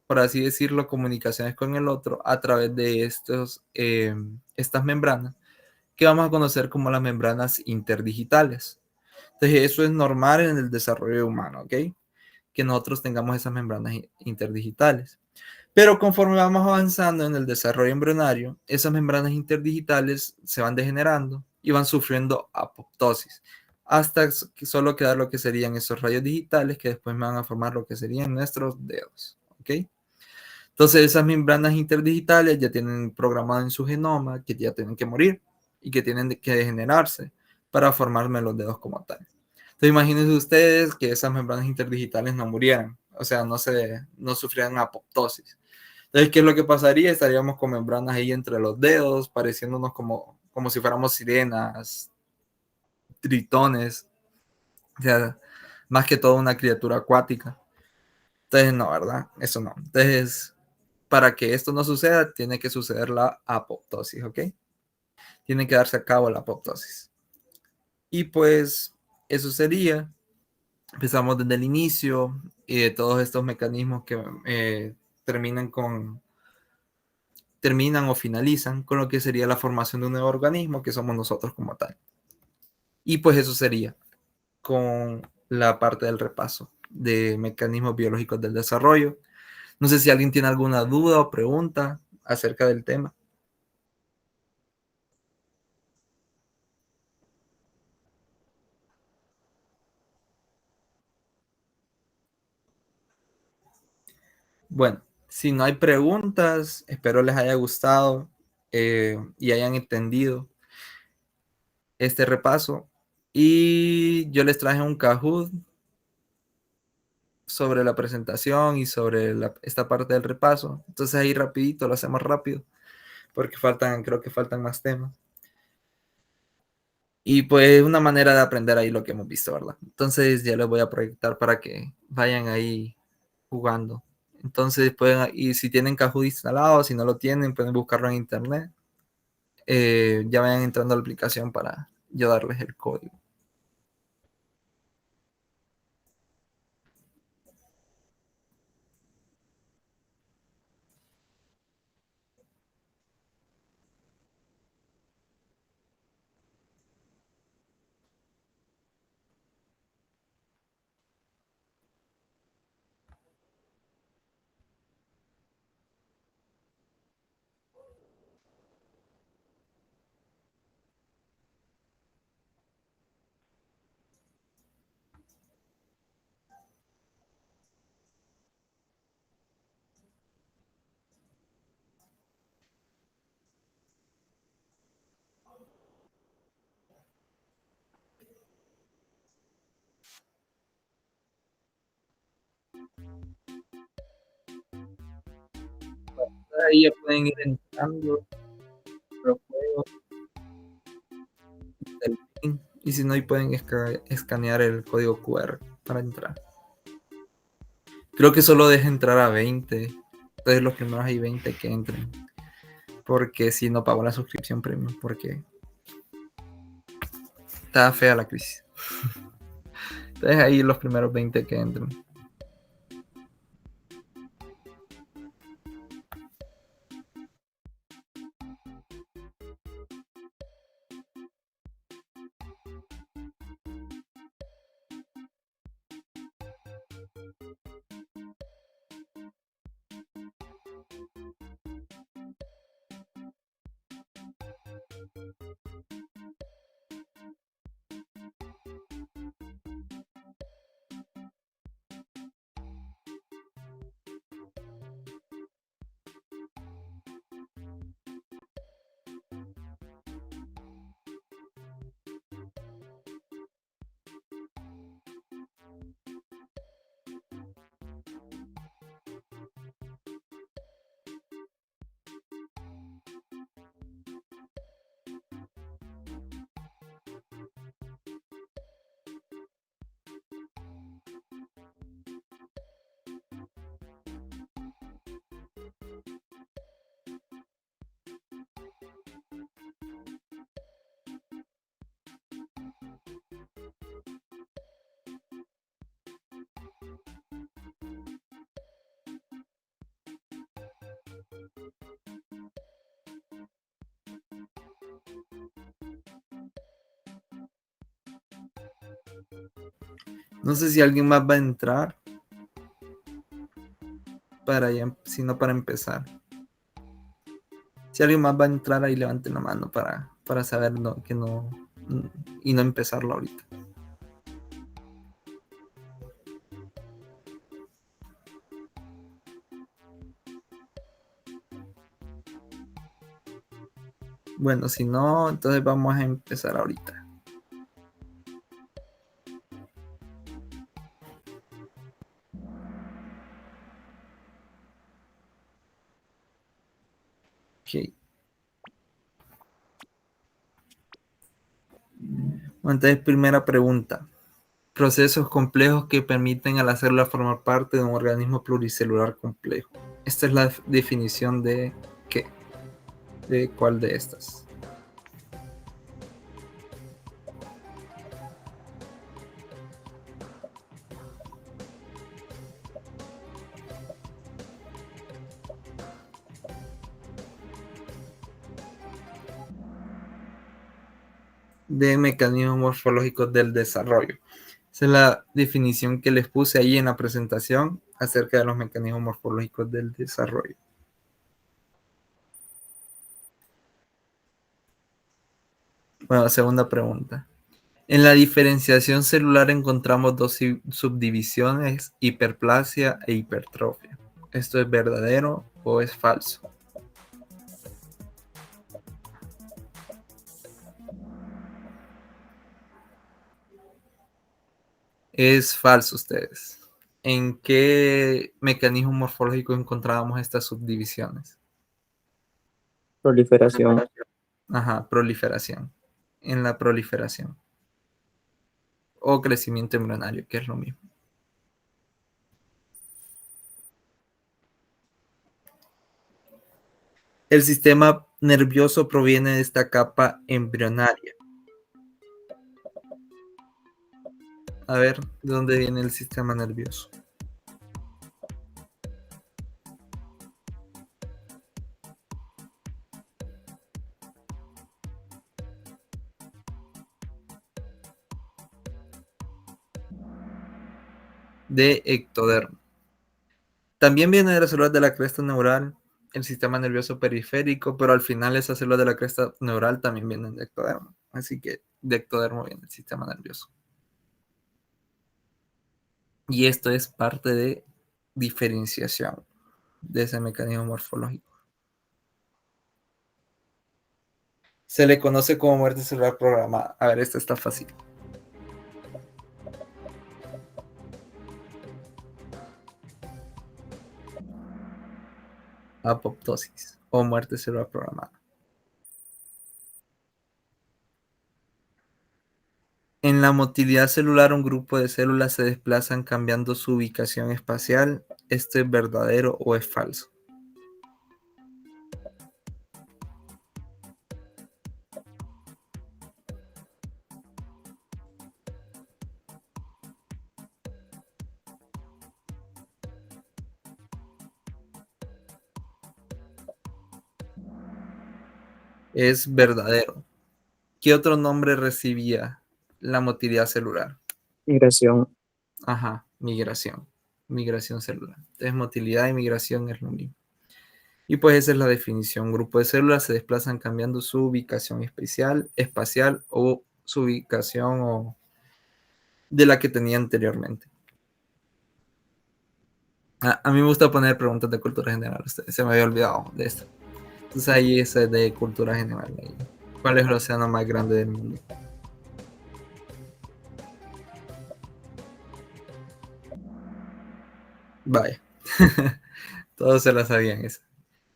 por así decirlo, comunicaciones con el otro a través de estas membranas que vamos a conocer como las membranas interdigitales. Entonces eso es normal en el desarrollo humano, ¿ok? Que nosotros tengamos esas membranas interdigitales. Pero conforme vamos avanzando en el desarrollo embrionario, esas membranas interdigitales se van degenerando y van sufriendo apoptosis, hasta que solo quedar lo que serían esos rayos digitales que después van a formar lo que serían nuestros dedos. ¿Ok? Entonces esas membranas interdigitales ya tienen programado en su genoma que ya tienen que morir y que tienen que degenerarse para formarme los dedos como tal. Entonces imagínense ustedes que esas membranas interdigitales no murieran, o sea, no sufrieran apoptosis. Entonces, ¿qué es lo que pasaría? Estaríamos con membranas ahí entre los dedos, pareciéndonos como si fuéramos sirenas, tritones, o sea, más que todo una criatura acuática. Entonces, no, ¿verdad? Eso no. Entonces, para que esto no suceda, tiene que suceder la apoptosis, ¿ok? Tiene que darse a cabo la apoptosis. Y pues, eso sería. Empezamos desde el inicio y de todos estos mecanismos que terminan o finalizan con lo que sería la formación de un nuevo organismo que somos nosotros como tal. Y pues eso sería con la parte del repaso de mecanismos biológicos del desarrollo. No sé si alguien tiene alguna duda o pregunta acerca del tema. Bueno, si no hay preguntas, espero les haya gustado y hayan entendido este repaso. Y yo les traje un Kahoot sobre la presentación y sobre esta parte del repaso. Entonces ahí rapidito, lo hacemos rápido, porque creo que faltan más temas. Y pues una manera de aprender ahí lo que hemos visto, ¿verdad? Entonces ya les voy a proyectar para que vayan ahí jugando. Entonces pueden, y si tienen Kahoot instalado, si no lo tienen, pueden buscarlo en internet. Ya vayan entrando a la aplicación para yo darles el código. Ahí ya pueden ir entrando los juegos del link, y si no, ahí pueden escanear el código QR para entrar. Creo que solo deja entrar a 20. Entonces los primeros hay 20 que entren. Porque si no pago la suscripción premium, porque está fea la crisis. Entonces ahí los primeros 20 que entren. No sé si alguien más va a entrar si no para empezar. Si alguien más va a entrar ahí, levanten la mano para saber que no y no empezarlo ahorita. Bueno, si no, entonces vamos a empezar ahorita. Ok. Bueno, entonces, primera pregunta. Procesos complejos que permiten a la célula formar parte de un organismo pluricelular complejo. Esta es la definición de ¿qué? ¿De cuál de estas? De mecanismos morfológicos del desarrollo. Esa es la definición que les puse ahí en la presentación acerca de los mecanismos morfológicos del desarrollo. Bueno, segunda pregunta. En la diferenciación celular encontramos dos subdivisiones, hiperplasia e hipertrofia. ¿Esto es verdadero o es falso? Es falso, ustedes. ¿En qué mecanismo morfológico encontrábamos estas subdivisiones? Proliferación. Ajá, proliferación. En la proliferación. O crecimiento embrionario, que es lo mismo. El sistema nervioso proviene de esta capa embrionaria. A ver, ¿de dónde viene el sistema nervioso? De ectodermo. También viene de las células de la cresta neural, el sistema nervioso periférico, pero al final esas células de la cresta neural también vienen de ectodermo. Así que de ectodermo viene el sistema nervioso. Y esto es parte de diferenciación de ese mecanismo morfológico. Se le conoce como muerte celular programada. A ver, esta está fácil. Apoptosis o muerte celular programada. En la motilidad celular, un grupo de células se desplazan cambiando su ubicación espacial. ¿Esto es verdadero o es falso? Es verdadero. ¿Qué otro nombre recibía la motilidad celular? Migración. Ajá, migración. Migración celular. Entonces, motilidad y migración es lo mismo. Y pues esa es la definición. Un grupo de células se desplazan cambiando su ubicación espacial o su ubicación de la que tenía anteriormente. A mí me gusta poner preguntas de cultura general. Se me había olvidado de esto. Entonces ahí es de cultura general. ¿Cuál es el océano más grande del mundo? Vaya. Todos se la sabían esa.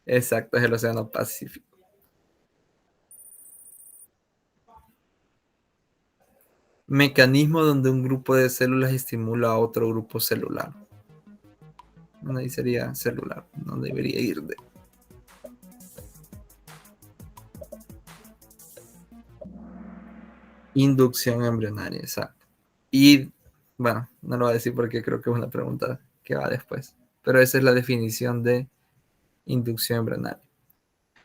Exacto, es el océano Pacífico. Mecanismo donde un grupo de células estimula a otro grupo celular. Bueno, ahí sería celular, no debería ir de. Inducción embrionaria, exacto. Y bueno, no lo voy a decir porque creo que es una pregunta que va después. Pero esa es la definición de inducción embrionaria.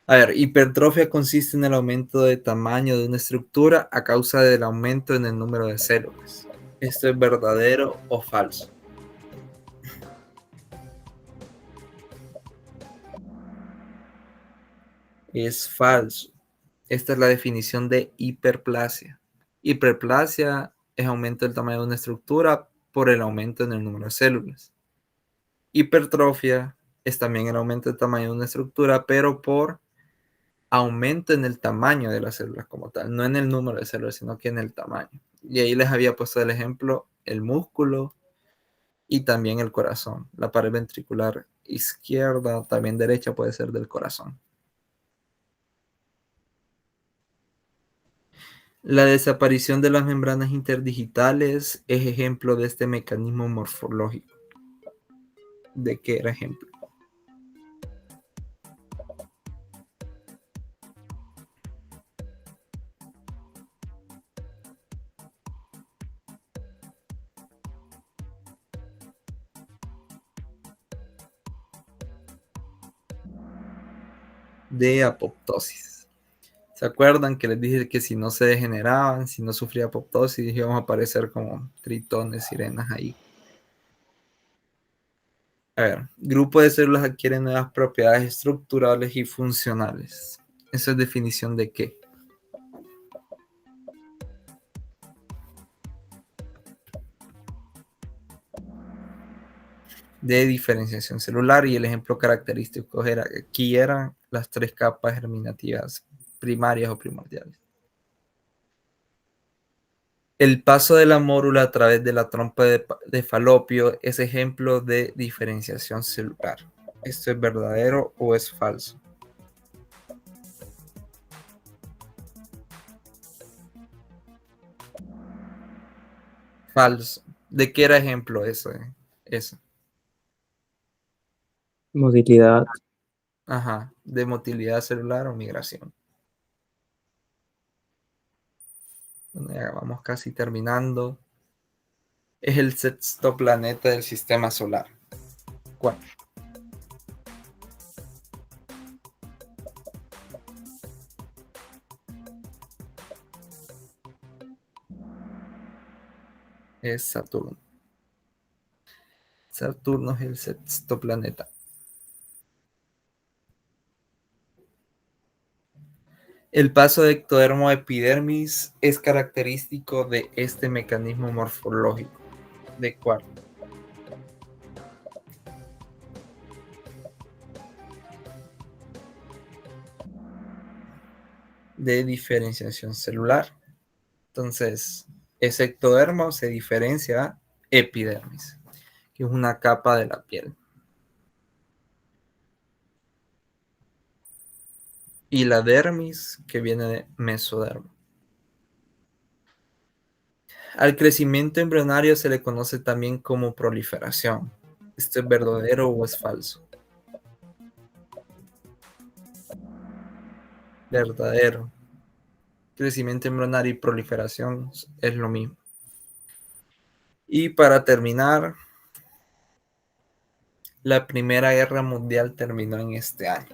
A ver, hipertrofia consiste en el aumento de tamaño de una estructura a causa del aumento en el número de células. ¿Esto es verdadero o falso? Es falso. Esta es la definición de hiperplasia. Hiperplasia es aumento del tamaño de una estructura por el aumento en el número de células. Hipertrofia es también el aumento del tamaño de una estructura, pero por aumento en el tamaño de las células como tal, no en el número de células, sino que en el tamaño. Y ahí les había puesto el ejemplo, el músculo y también el corazón. La pared ventricular izquierda, también derecha puede ser del corazón. La desaparición de las membranas interdigitales es ejemplo de este mecanismo morfológico. ¿De qué era ejemplo? De apoptosis. ¿Se acuerdan que les dije que si no se degeneraban, si no sufría apoptosis, íbamos a aparecer como tritones, sirenas ahí? A ver, grupo de células adquieren nuevas propiedades estructurales y funcionales. ¿Eso es definición de qué? De diferenciación celular, y el ejemplo característico era que aquí eran las 3 capas germinativas primarias o primordiales. El paso de la mórula a través de la trompa de falopio es ejemplo de diferenciación celular. ¿Esto es verdadero o es falso? Falso. ¿De qué era ejemplo eso? Eso. Motilidad. Ajá. De motilidad celular o migración. Bueno, ya vamos casi terminando. Es el sexto planeta del sistema solar. ¿Cuál? Es Saturno. Saturno es el sexto planeta. El paso de ectodermo a epidermis es característico de este mecanismo morfológico. ¿De cuál? De diferenciación celular. Entonces, ese ectodermo se diferencia a epidermis, que es una capa de la piel. Y la dermis, que viene de mesodermo. Al crecimiento embrionario se le conoce también como proliferación. ¿Esto es verdadero o es falso? Verdadero. Crecimiento embrionario y proliferación es lo mismo. Y para terminar, la Primera Guerra Mundial terminó en este año.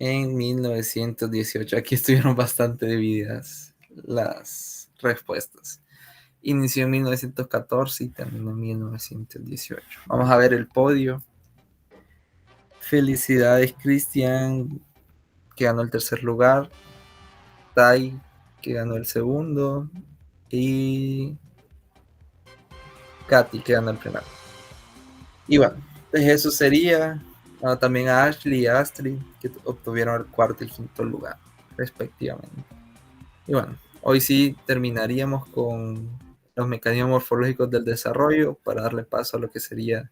En 1918. Aquí estuvieron bastante divididas las respuestas. Inició en 1914 y terminó en 1918. Vamos a ver el podio. Felicidades, Cristian, que ganó el tercer lugar. Tai, que ganó el segundo. Y Katy, que ganó el primero. Y bueno, pues eso sería. También a Ashley y a Astrid, que obtuvieron el cuarto y el quinto lugar, respectivamente. Y bueno, hoy sí terminaríamos con los mecanismos morfológicos del desarrollo para darle paso a lo que sería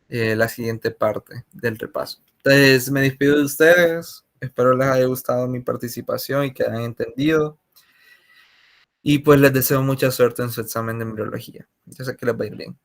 la siguiente parte del repaso. Entonces, me despido de ustedes. Espero les haya gustado mi participación y que hayan entendido. Y pues les deseo mucha suerte en su examen de embriología. Yo sé que les va a ir bien.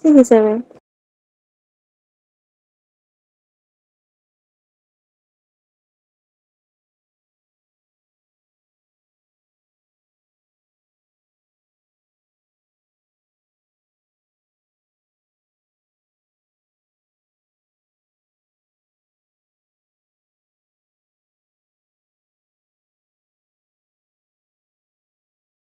Sí, sí se ve.